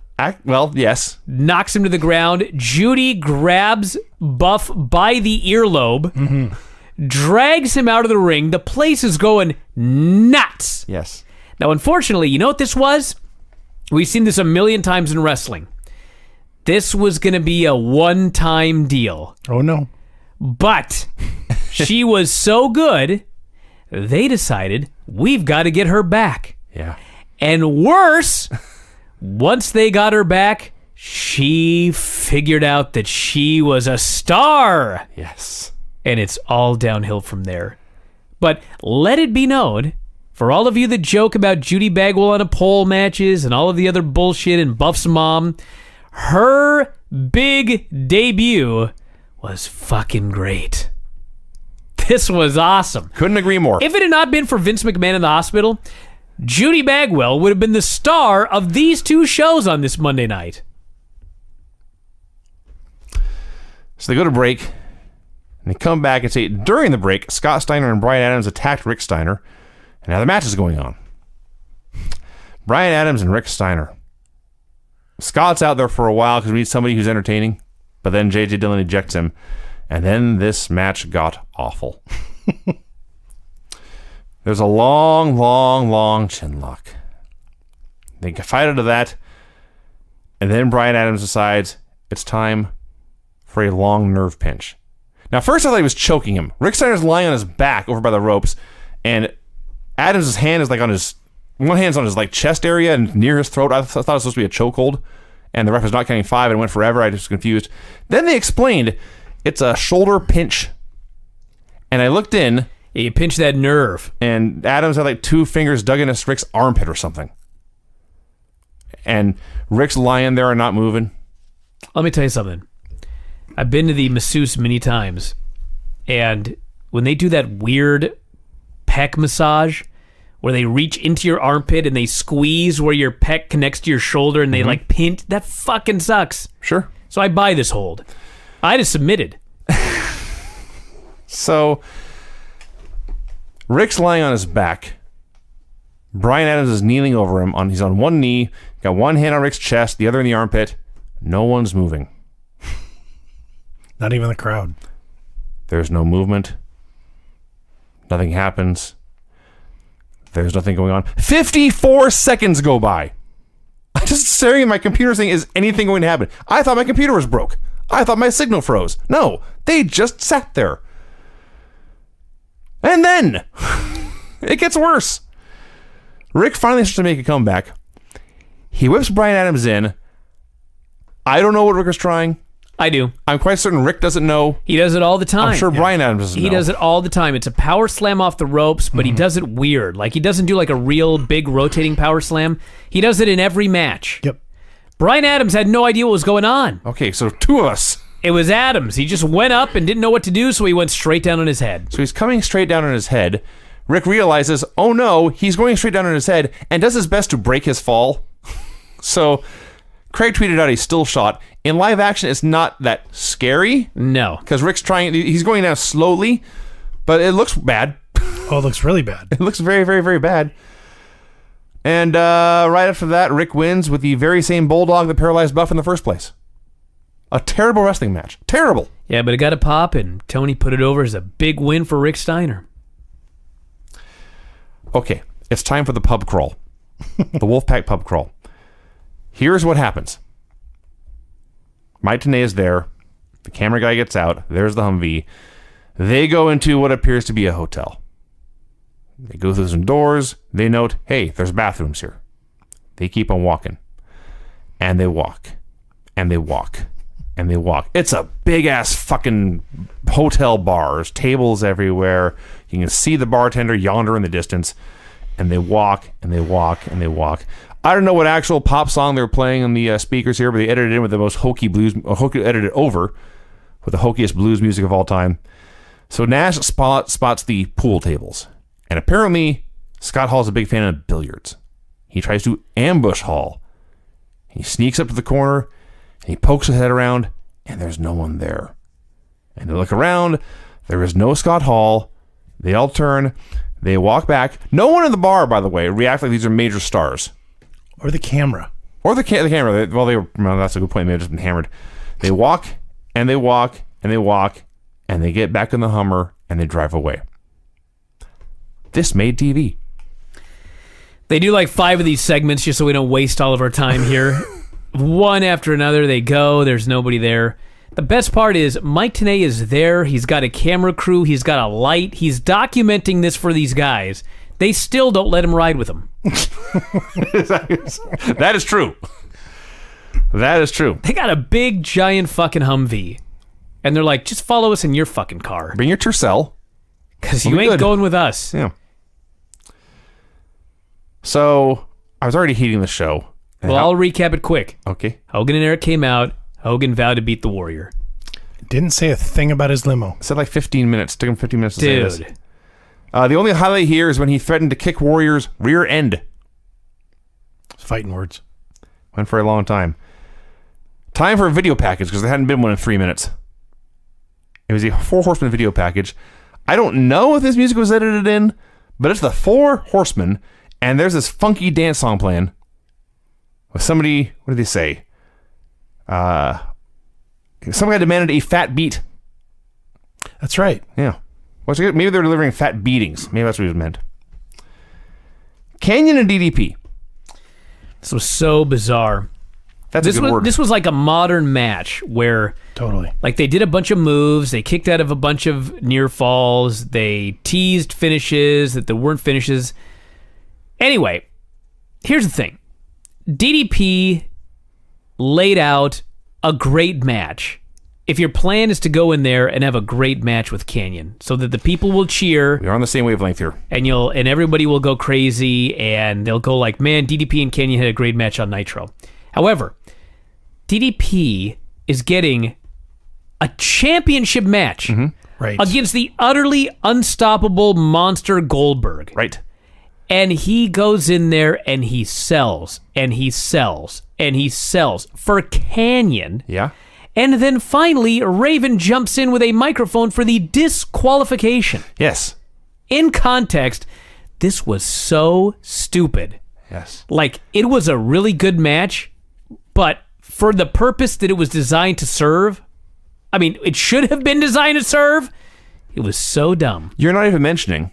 Well, yes. Knocks him to the ground. Judy grabs Buff by the earlobe, drags him out of the ring. The place is going nuts. Yes. Now, unfortunately, you know what this was? We've seen this a million times in wrestling. This was going to be a one-time deal. Oh, no. But she was so good, they decided, we've got to get her back. Yeah. And worse, once they got her back, she figured out that she was a star. Yes. And it's all downhill from there. But let it be known, for all of you that joke about Judy Bagwell on a pole matches and all of the other bullshit and Buff's mom, her big debut was fucking great. This was awesome. Couldn't agree more. If it had not been for Vince McMahon in the hospital, Judy Bagwell would have been the star of these two shows on this Monday night. So they go to break, and they come back and say, during the break, Scott Steiner and Bryan Adams attacked Rick Steiner, and now the match is going on. Bryan Adams and Rick Steiner. Scott's out there for a while because we need somebody who's entertaining, but then J.J. Dillon ejects him, and then this match got awful. There's a long, long, long chin lock. They fight out of that, and then Bryan Adams decides it's time for a long nerve pinch. Now, first I thought he was choking him. Rick Steiner's lying on his back over by the ropes, and Adams' hand is like on his... one hand's on his like chest area and near his throat. I thought it was supposed to be a chokehold, and the ref was not counting 5, and it went forever. I was confused. Then they explained it's a shoulder pinch, and I looked in... You pinch that nerve. And Adams had like 2 fingers dug into Rick's armpit or something. And Rick's lying there and not moving. Let me tell you something. I've been to the masseuse many times, and when they do that weird pec massage where they reach into your armpit and they squeeze where your pec connects to your shoulder and they like pint, that fucking sucks. Sure. So I buy this hold. I just submitted. So Rick's lying on his back. Bryan Adams is kneeling over him. He's on one knee, got one hand on Rick's chest, the other in the armpit. No one's moving. Not even the crowd. There's no movement. Nothing happens. There's nothing going on. 54 seconds go by. I'm just staring at my computer saying, is anything going to happen? I thought my computer was broke. I thought my signal froze. No, they just sat there. And then it gets worse. Rick finally starts to make a comeback. He whips Bryan Adams in. I don't know what Rick was trying. I do. I'm quite certain Rick doesn't know. He does it all the time. I'm sure Bryan Adams doesn't know. He does it all the time. It's a power slam off the ropes, but he does it weird. Like, he doesn't do like a real big rotating power slam. He does it in every match. Yep. Bryan Adams had no idea what was going on. Okay, so two of us. It was Adams. He just went up and didn't know what to do, so he went straight down on his head. So he's coming straight down on his head. Rick realizes, oh no, he's going straight down on his head and does his best to break his fall. So Craig tweeted out a still shot. In live action, it's not that scary. No. Because Rick's he's going down slowly, but it looks bad. Oh, it looks really bad. It looks very, very, very bad. And right after that, Rick wins with the very same bulldog that paralyzed Buff in the first place. A terrible wrestling match. Terrible. Yeah, but it got a pop, and Tony put it over as a big win for Rick Steiner. Okay, it's time for the pub crawl. The Wolfpack pub crawl. Here's what happens. Mike Tenay is there. The camera guy gets out. There's the Humvee. They go into what appears to be a hotel. They go through some doors. They note, hey, there's bathrooms here. They keep on walking. And they walk. And they walk. And they walk. It's a big-ass fucking hotel bar. There's tables everywhere. You can see the bartender yonder in the distance. And they walk, and they walk, and they walk. I don't know what actual pop song they were playing on the speakers here, but they edited in with the most hokey blues, edited over with the hokiest blues music of all time. So Nash spots the pool tables. And apparently, Scott Hall's a big fan of billiards. He tries to ambush Hall. He sneaks up to the corner, and he pokes his head around, and there's no one there. And they look around. There is no Scott Hall. They all turn. They walk back. No one in the bar, by the way, reacts like these are major stars. Or the camera. Or the camera. Well, that's a good point. They have just been hammered. They walk, and they walk, and they walk, and they get back in the Hummer, and they drive away. This made TV. They do like 5 of these segments just so we don't waste all of our time here. One after another, they go. There's nobody there. The best part is Mike Tenay is there. He's got a camera crew. He's got a light. He's documenting this for these guys. They still don't let him ride with them. That is true. That is true. They got a big, giant fucking Humvee. And they're like, just follow us in your fucking car. Bring your Tercel. Because you ain't going with us. Yeah. So, I was already hating the show. Well, I'll recap it quick. Okay. Hogan and Eric came out. Hogan vowed to beat the Warrior. Didn't say a thing about his limo. It said like 15 minutes. Took him 15 minutes to say this. Dude. The only highlight here is when he threatened to kick Warrior's rear end. Fighting words. Went for a long time. Time for a video package, because there hadn't been one in 3 minutes. It was a 4 Horsemen video package. I don't know if this music was edited in, but it's the 4 Horsemen, and there's this funky dance song playing. With somebody, what did they say? Some guy demanded a fat beat. That's right. Yeah. Maybe they're delivering fat beatings. Maybe that's what it meant. Canyon and DDP. This was so bizarre. That's a good word. This was like a modern match where Totally. like they did a bunch of moves, they kicked out of a bunch of near falls, they teased finishes that there weren't finishes. Anyway, here's the thing. DDP laid out a great match. If your plan is to go in there and have a great match with Canyon so that the people will cheer, We're on the same wavelength here. and everybody will go crazy and they'll go like, man, DDP and Canyon had a great match on Nitro. However, DDP is getting a championship match Right. against the utterly unstoppable monster Goldberg. Right. And he goes in there and he sells and he sells and he sells for Canyon. Yeah. And then finally, Raven jumps in with a microphone for the disqualification. Yes. In context, this was so stupid. Yes. Like, it was a really good match, but for the purpose that it was designed to serve, I mean, it should have been designed to serve. It was so dumb. You're not even mentioning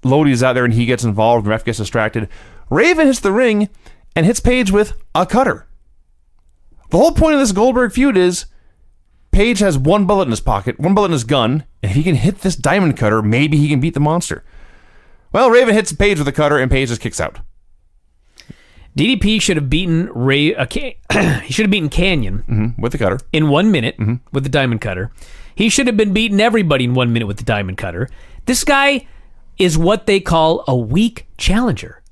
Lodi's out there and he gets involved, the ref gets distracted. Raven hits the ring and hits Paige with a cutter. The whole point of this Goldberg feud is Paige has one bullet in his pocket, one bullet in his gun, and if he can hit this diamond cutter, maybe he can beat the monster. Well, Raven hits Paige with a cutter and Paige just kicks out. DDP should have beaten he should have beaten Canyon With the cutter. in 1 minute with the diamond cutter. He should have been beating everybody in 1 minute with the diamond cutter. This guy is what they call a weak challenger.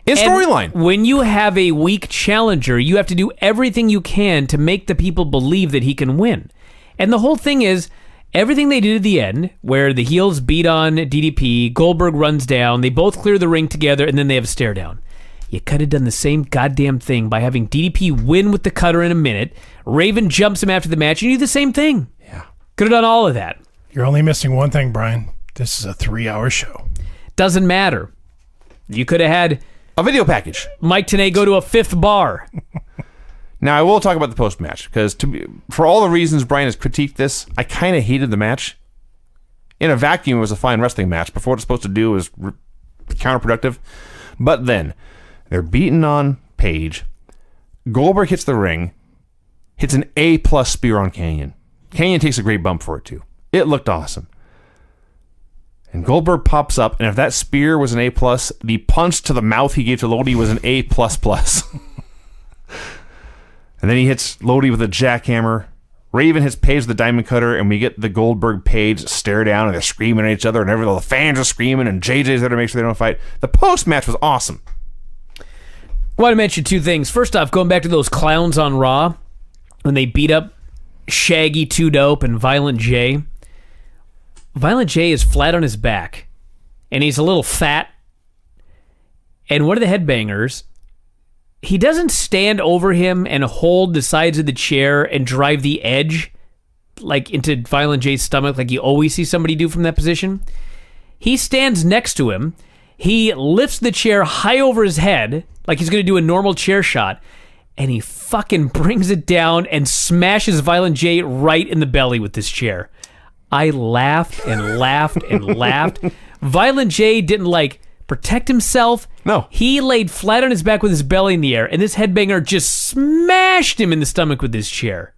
In storyline. When you have a weak challenger, you have to do everything you can to make the people believe that he can win. And the whole thing is, everything they did at the end, where the heels beat on DDP, Goldberg runs down, they both clear the ring together, and then they have a stare down. You could have done the same goddamn thing by having DDP win with the cutter in a minute, Raven jumps him after the match, and you do the same thing. Yeah. Could have done all of that. You're only missing one thing, Brian. This is a 3-hour show. Doesn't matter. You could have had A video package. Mike Tenay go to a fifth bar. Now, I will talk about the post-match, because for all the reasons Brian has critiqued this, I kind of hated the match. In a vacuum, it was a fine wrestling match, but for what it's supposed to do was counterproductive. But then, they're beating on Paige. Goldberg hits the ring, hits an A-plus spear on Canyon. Canyon takes a great bump for it, too. It looked awesome. And Goldberg pops up, and if that spear was an A+, the punch to the mouth he gave to Lodi was an A++. And then he hits Lodi with a jackhammer. Raven hits Paige with the diamond cutter, and we get the Goldberg Paige stare down, and they're screaming at each other, and the fans are screaming, and JJ's there to make sure they don't fight. The post-match was awesome. I want to mention two things. First off, going back to those clowns on Raw, when they beat up Shaggy, Too Dope, and Violent J. Violent J is flat on his back, and he's a little fat. And one of the headbangers, he doesn't stand over him and hold the sides of the chair and drive the edge like into Violent J's stomach like you always see somebody do from that position. He stands next to him. He lifts the chair high over his head like he's going to do a normal chair shot, and he fucking brings it down and smashes Violent J right in the belly with this chair. I laughed and laughed and laughed. Violent J didn't, like, protect himself. No. He laid flat on his back with his belly in the air, and this headbanger just smashed him in the stomach with this chair.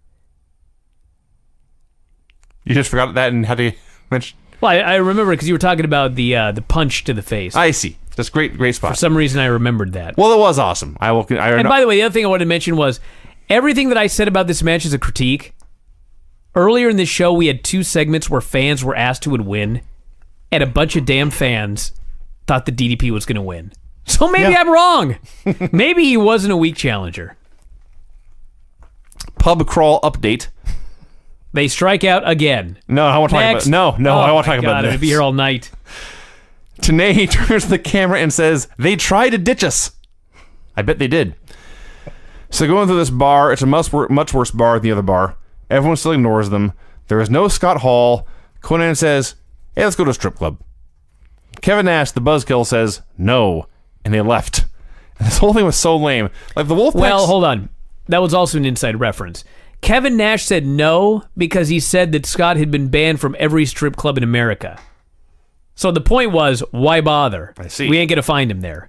You just forgot that and had to mention... Well, I remember because you were talking about the punch to the face. I see. That's great spot. For some reason, I remembered that. Well, it was awesome. And by the way, the other thing I wanted to mention was everything that I said about this match is a critique. Earlier in this show, we had two segments where fans were asked who would win, and a bunch of damn fans thought the DDP was going to win. So maybe I'm wrong. Maybe he wasn't a weak challenger. Pub crawl update. They strike out again. No, I want to talk about... I want to talk about this. I'll be here all night. Tenay turns to the camera and says, "They tried to ditch us." I bet they did. So going through this bar, it's a much worse bar than the other bar. Everyone still ignores them. There is no Scott Hall. Conan says, "Hey, let's go to a strip club." Kevin Nash, the buzzkill, says, "No," and they left. And this whole thing was so lame. Like the Wolfpack... Well, hold on. That was also an inside reference. Kevin Nash said no because he said that Scott had been banned from every strip club in America. So the point was, why bother? I see. We ain't going to find him there.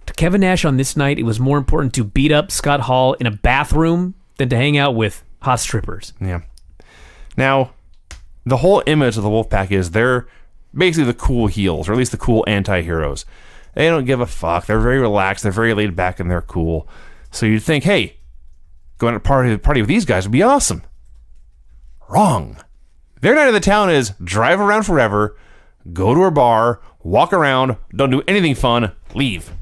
To Kevin Nash on this night, it was more important to beat up Scott Hall in a bathroom than to hang out with hot strippers. Yeah. Now, the whole image of the Wolfpack is they're basically the cool heels, or at least the cool anti-heroes. They don't give a fuck. They're very relaxed. They're very laid back, and they're cool. So you'd think, hey, going to party with these guys would be awesome. Wrong. Their night of the town is drive around forever, go to a bar, walk around, don't do anything fun, leave.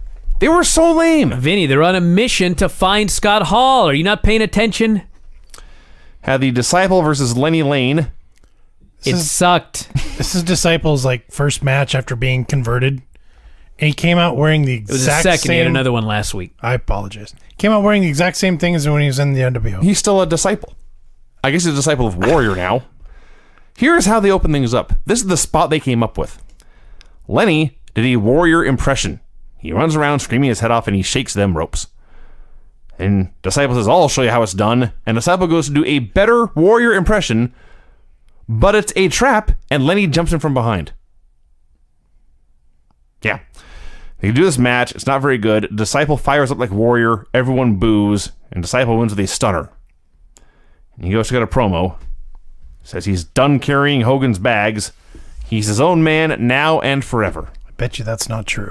They were so lame. Vinny, they're on a mission to find Scott Hall. Are you not paying attention? Had the Disciple versus Lenny Lane. It sucked. This is Disciple's like first match after being converted. And he came out wearing the It was exact the second. same... He had another one last week. I apologize. Came out wearing the exact same thing as when he was in the NWO. He's still a disciple. I guess he's a disciple of Warrior now. Here's how they open things up. This is the spot they came up with. Lenny did a Warrior impression. He runs around screaming his head off and he shakes them ropes. And Disciple says, I'll show you how it's done. And Disciple goes to do a better Warrior impression, but it's a trap, and Lenny jumps in from behind. Yeah. They do this match. It's not very good. Disciple fires up like Warrior. Everyone boos. And Disciple wins with a stunner. And he goes to get a promo. Says he's done carrying Hogan's bags. He's his own man now and forever. I bet you that's not true.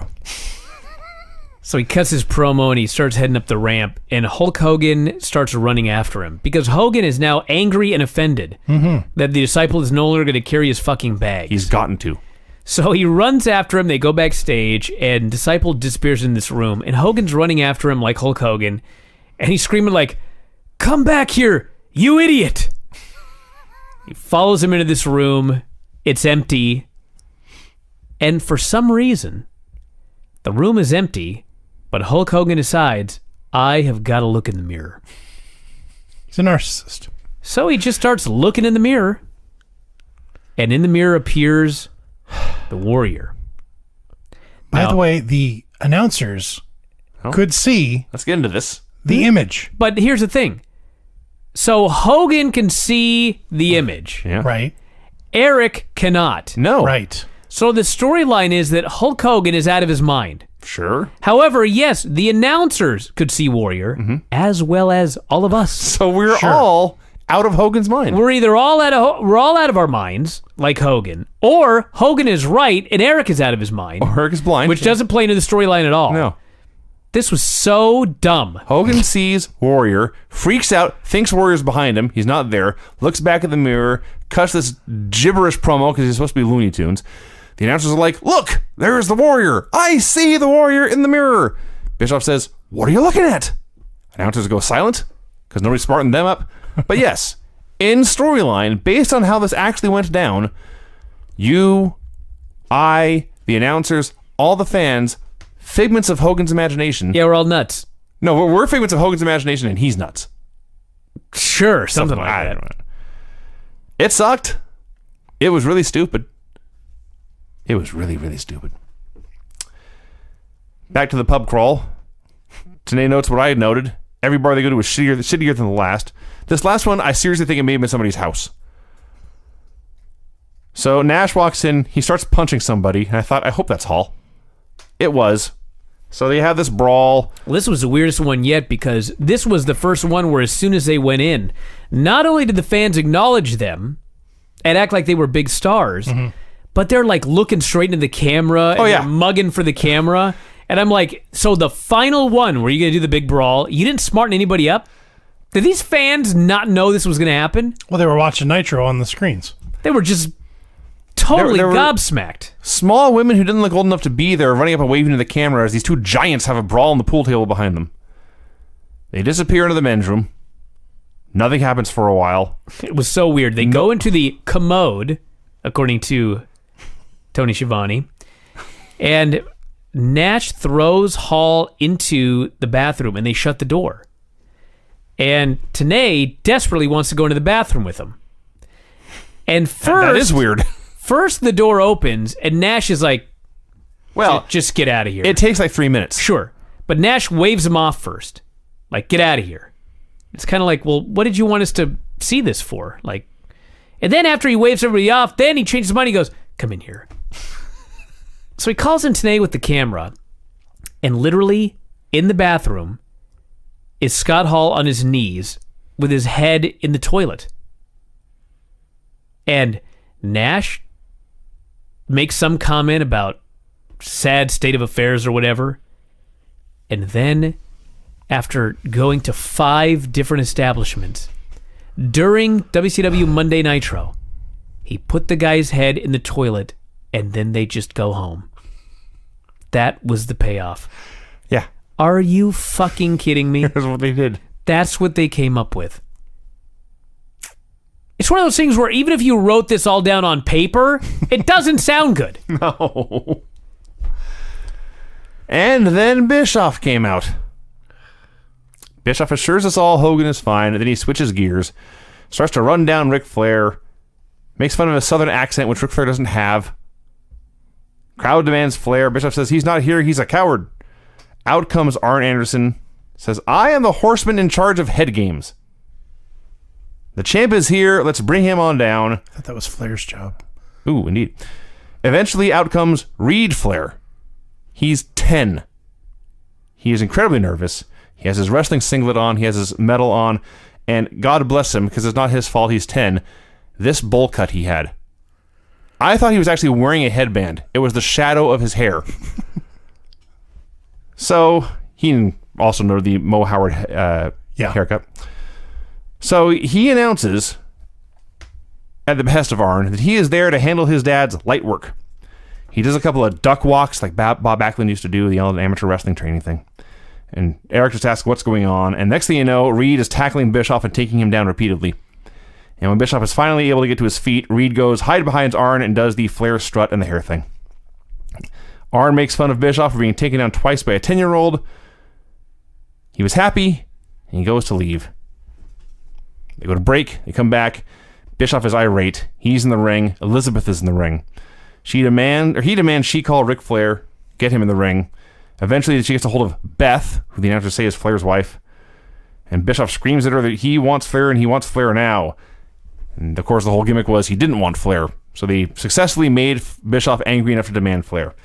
So he cuts his promo and he starts heading up the ramp, and Hulk Hogan starts running after him because Hogan is now angry and offended that the Disciple is no longer going to carry his fucking bags. He's gotten to. So he runs after him. They go backstage, and Disciple disappears in this room, and Hogan's running after him like Hulk Hogan, and he's screaming like, "Come back here, you idiot!" He follows him into this room. It's empty, and for some reason, the room is empty. But Hulk Hogan decides, I have got to look in the mirror. He's a narcissist. So he just starts looking in the mirror. And in the mirror appears the Warrior. By Now- the way, the announcers could see Let's get into this. the image, But here's the thing. So Hogan can see the image. Yeah. right? Eric cannot. No. Right. So the storyline is that Hulk Hogan is out of his mind. Sure. However, yes, the announcers could see Warrior, as well as all of us. So we're Sure. all out of Hogan's mind. We're either all out of our minds, like Hogan, or Hogan is right and Eric is out of his mind, Eric is blind. which doesn't play into the storyline at all. No. This was so dumb. Hogan sees Warrior, freaks out, thinks Warrior's behind him. He's not there. Looks back at the mirror, cuts this gibberish promo because he's supposed to be Looney Tunes. The announcers are like, look, there's the Warrior. I see the Warrior in the mirror. Bischoff says, what are you looking at? Announcers go silent because nobody's smarting them up. But yes, in storyline, based on how this actually went down, you, I, the announcers, all the fans, figments of Hogan's imagination. Yeah, we're all nuts. No, we're figments of Hogan's imagination and he's nuts. Sure, something like I that. don't know. It sucked. It was really stupid. It was really, really stupid. Back to the pub crawl. Today notes what I had noted. Every bar they go to was shittier than the last. This last one, I seriously think it may have been somebody's house. So Nash walks in. He starts punching somebody. And I thought, I hope that's Hall. It was. So they have this brawl. Well, this was the weirdest one yet because this was the first one where as soon as they went in, not only did the fans acknowledge them and act like they were big stars, but they're like looking straight into the camera and they're mugging for the camera. And I'm like, so the final one where you're going to do the big brawl, you didn't smarten anybody up? Did these fans not know this was going to happen? Well, they were watching Nitro on the screens. They were just totally There were- gobsmacked. Small women who didn't look old enough to be there running up and waving to the camera as these two giants have a brawl on the pool table behind them. They disappear into the men's room. Nothing happens for a while. It was so weird. They go into the commode, according to Tony Schiavone, and Nash throws Hall into the bathroom and they shut the door. And Tenay desperately wants to go into the bathroom with him. And first, That is weird. First the door opens and Nash is like, Well, just get out of here. it takes like 3 minutes. Sure. But Nash waves him off first. Like, get out of here. It's kind of like, well, what did you want us to see this for? Like, and then after he waves everybody off, then he changes his mind. He goes, come in here. So he calls in Tenay with the camera, and literally in the bathroom is Scott Hall on his knees with his head in the toilet. And Nash makes some comment about sad state of affairs or whatever. And then, after going to 5 different establishments, during WCW Monday Nitro, he put the guy's head in the toilet and then they just go home. That was the payoff. Yeah. Are you fucking kidding me? That's what they did. That's what they came up with. It's one of those things where even if you wrote this all down on paper, it doesn't sound good. No. And then Bischoff came out. Bischoff assures us all Hogan is fine, and then he switches gears, starts to run down Ric Flair, makes fun of his southern accent, which Ric Flair doesn't have. Crowd demands Flair. Bischoff says he's not here, he's a coward. Out comes Arn Anderson, says, I am the horseman in charge of head games. The champ is here, let's bring him on down. I thought that was Flair's job. Ooh, indeed. Eventually, out comes Reed Flair. He's 10. He is incredibly nervous. He has his wrestling singlet on, he has his medal on, and God bless him, because it's not his fault he's 10, this bowl cut he had. I thought he was actually wearing a headband. It was the shadow of his hair. So, he also know the Mo Howard haircut. So, he announces, at the behest of Arn, that he is there to handle his dad's light work. He does a couple of duck walks like Bob Backlund used to do, the old amateur wrestling training thing. And Eric just asks what's going on, and next thing you know, Reed is tackling Bischoff and taking him down repeatedly. And when Bischoff is finally able to get to his feet, Reed goes hide behind Arn and does the Flair strut and the hair thing. Arn makes fun of Bischoff for being taken down twice by a 10-year-old. He was happy, and he goes to leave. They go to break, they come back. Bischoff is irate. He's in the ring. Elizabeth is in the ring. He demands she call Ric Flair, get him in the ring. Eventually, she gets a hold of Beth, who the announcers say is Flair's wife. And Bischoff screams at her that he wants Flair and he wants Flair now. And of course, the whole gimmick was he didn't want Flair. So they successfully made Bischoff angry enough to demand Flair.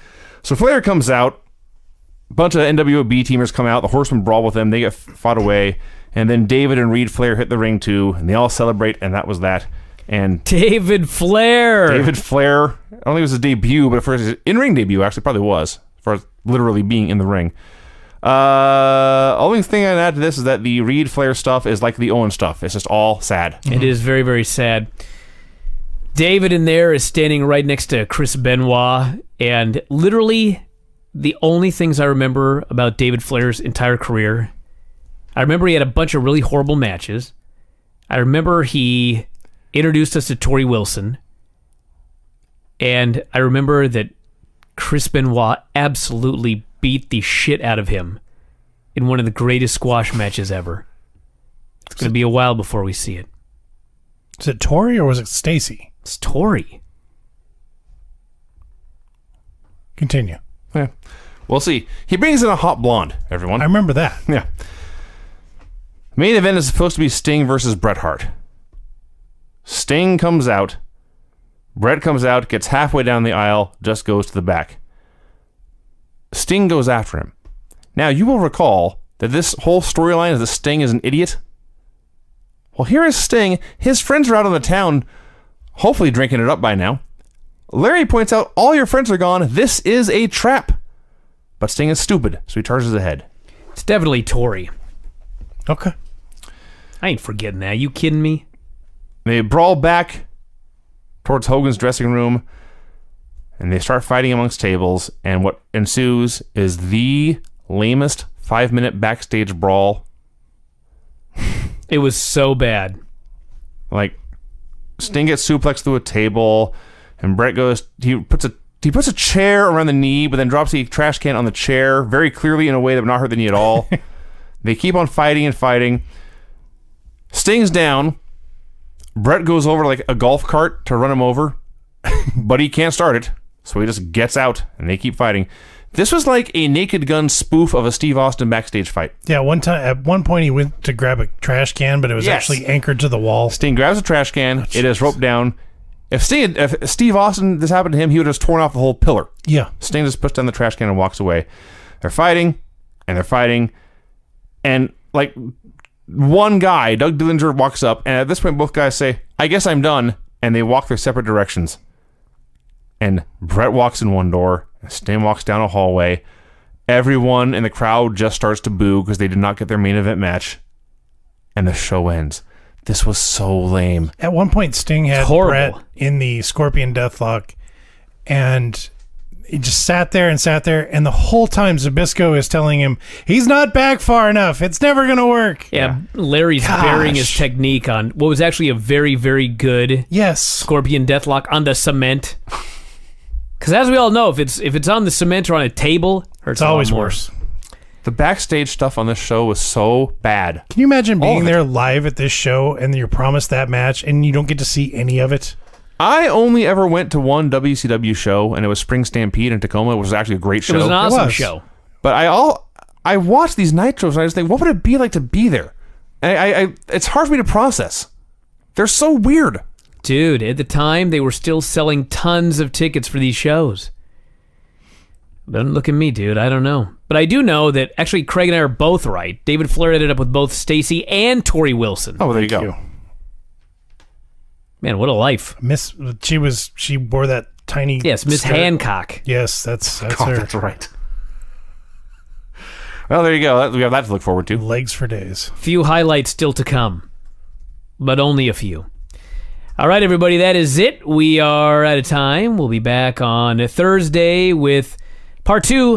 So Flair comes out. A bunch of NWO B teamers come out. The Horsemen brawl with them. They get fought away. And then David and Reed Flair hit the ring too. And they all celebrate. And that was that. And David Flair. I don't think it was his debut, but for his in-ring debut, actually, probably was. As far as literally being in the ring. Only thing I'd add to this is that the Reed Flair stuff is like the Owen stuff. It's just all sad. It is very, very sad. David in there is standing right next to Chris Benoit, and literally the only things I remember about David Flair's entire career, I remember he had a bunch of really horrible matches. I remember he introduced us to Tori Wilson, and I remember that Chris Benoit absolutely beat the shit out of him in one of the greatest squash matches ever. It's going to be a while before we see it. Is it Tori or was it Stacy? It's Tori. Continue. Yeah. We'll see. He brings in a hot blonde, everyone. I remember that. Yeah. Main event is supposed to be Sting versus Bret Hart. Sting comes out. Bret comes out, gets halfway down the aisle, just goes to the back. Sting goes after him. Now, you will recall that this whole storyline is that Sting is an idiot. Well, here is Sting. His friends are out on the town, hopefully drinking it up by now. Larry points out, all your friends are gone. This is a trap. But Sting is stupid, so he charges ahead. It's definitely Tori. Okay. I ain't forgetting that. You kidding me? They brawl back towards Hogan's dressing room, and they start fighting amongst tables, and what ensues is the lamest 5-minute backstage brawl. It was so bad. Like, Sting gets suplexed through a table, and Bret goes, he puts a chair around the knee, but then drops the trash can on the chair, very clearly in a way that would not hurt the knee at all. They keep on fighting and fighting. Sting's down. Bret goes over like a golf cart to run him over, but he can't start it, so he just gets out, and they keep fighting. This was like a Naked Gun spoof of a Steve Austin backstage fight. Yeah, at one point he went to grab a trash can, but it was actually anchored to the wall. Sting grabs a trash can, it is roped down. If Steve Austin, this happened to him, he would have just torn off the whole pillar. Yeah. Sting just puts down the trash can and walks away. They're fighting, and like one guy, Doug Dillinger, walks up, and at this point both guys say, I guess I'm done, and they walk their separate directions. And Bret walks in one door, and Sting walks down a hallway. Everyone in the crowd just starts to boo because they did not get their main event match. And the show ends. This was so lame. At one point, Sting had Bret in the Scorpion Deathlock, and he just sat there, and the whole time Zbyszko is telling him he's not back far enough. It's never going to work. Yeah, Larry's burying his technique on what was actually a very, very good Scorpion Deathlock on the cement. Because as we all know, if it's on the cement or on a table, it's always worse. The backstage stuff on this show was so bad. Can you imagine being there live at this show and you're promised that match and you don't get to see any of it? I only ever went to one WCW show, and it was Spring Stampede in Tacoma, which was actually a great show. It was an awesome show. But I watched these Nitros, and I just think, what would it be like to be there? It's hard for me to process. They're so weird. Dude, at the time, they were still selling tons of tickets for these shows. Don't look at me, dude. I don't know. But I do know that actually Craig and I are both right. David Flair ended up with both Stacy and Tori Wilson. Oh, well, there you go. Man, what a life. She wore that tiny... Yes, Miss Hancock. Yes, that's her. That's right. Well, there you go. We have that to look forward to. Legs for days. Few highlights still to come, but only a few. All right, everybody, that is it. We are out of time. We'll be back on Thursday with part 2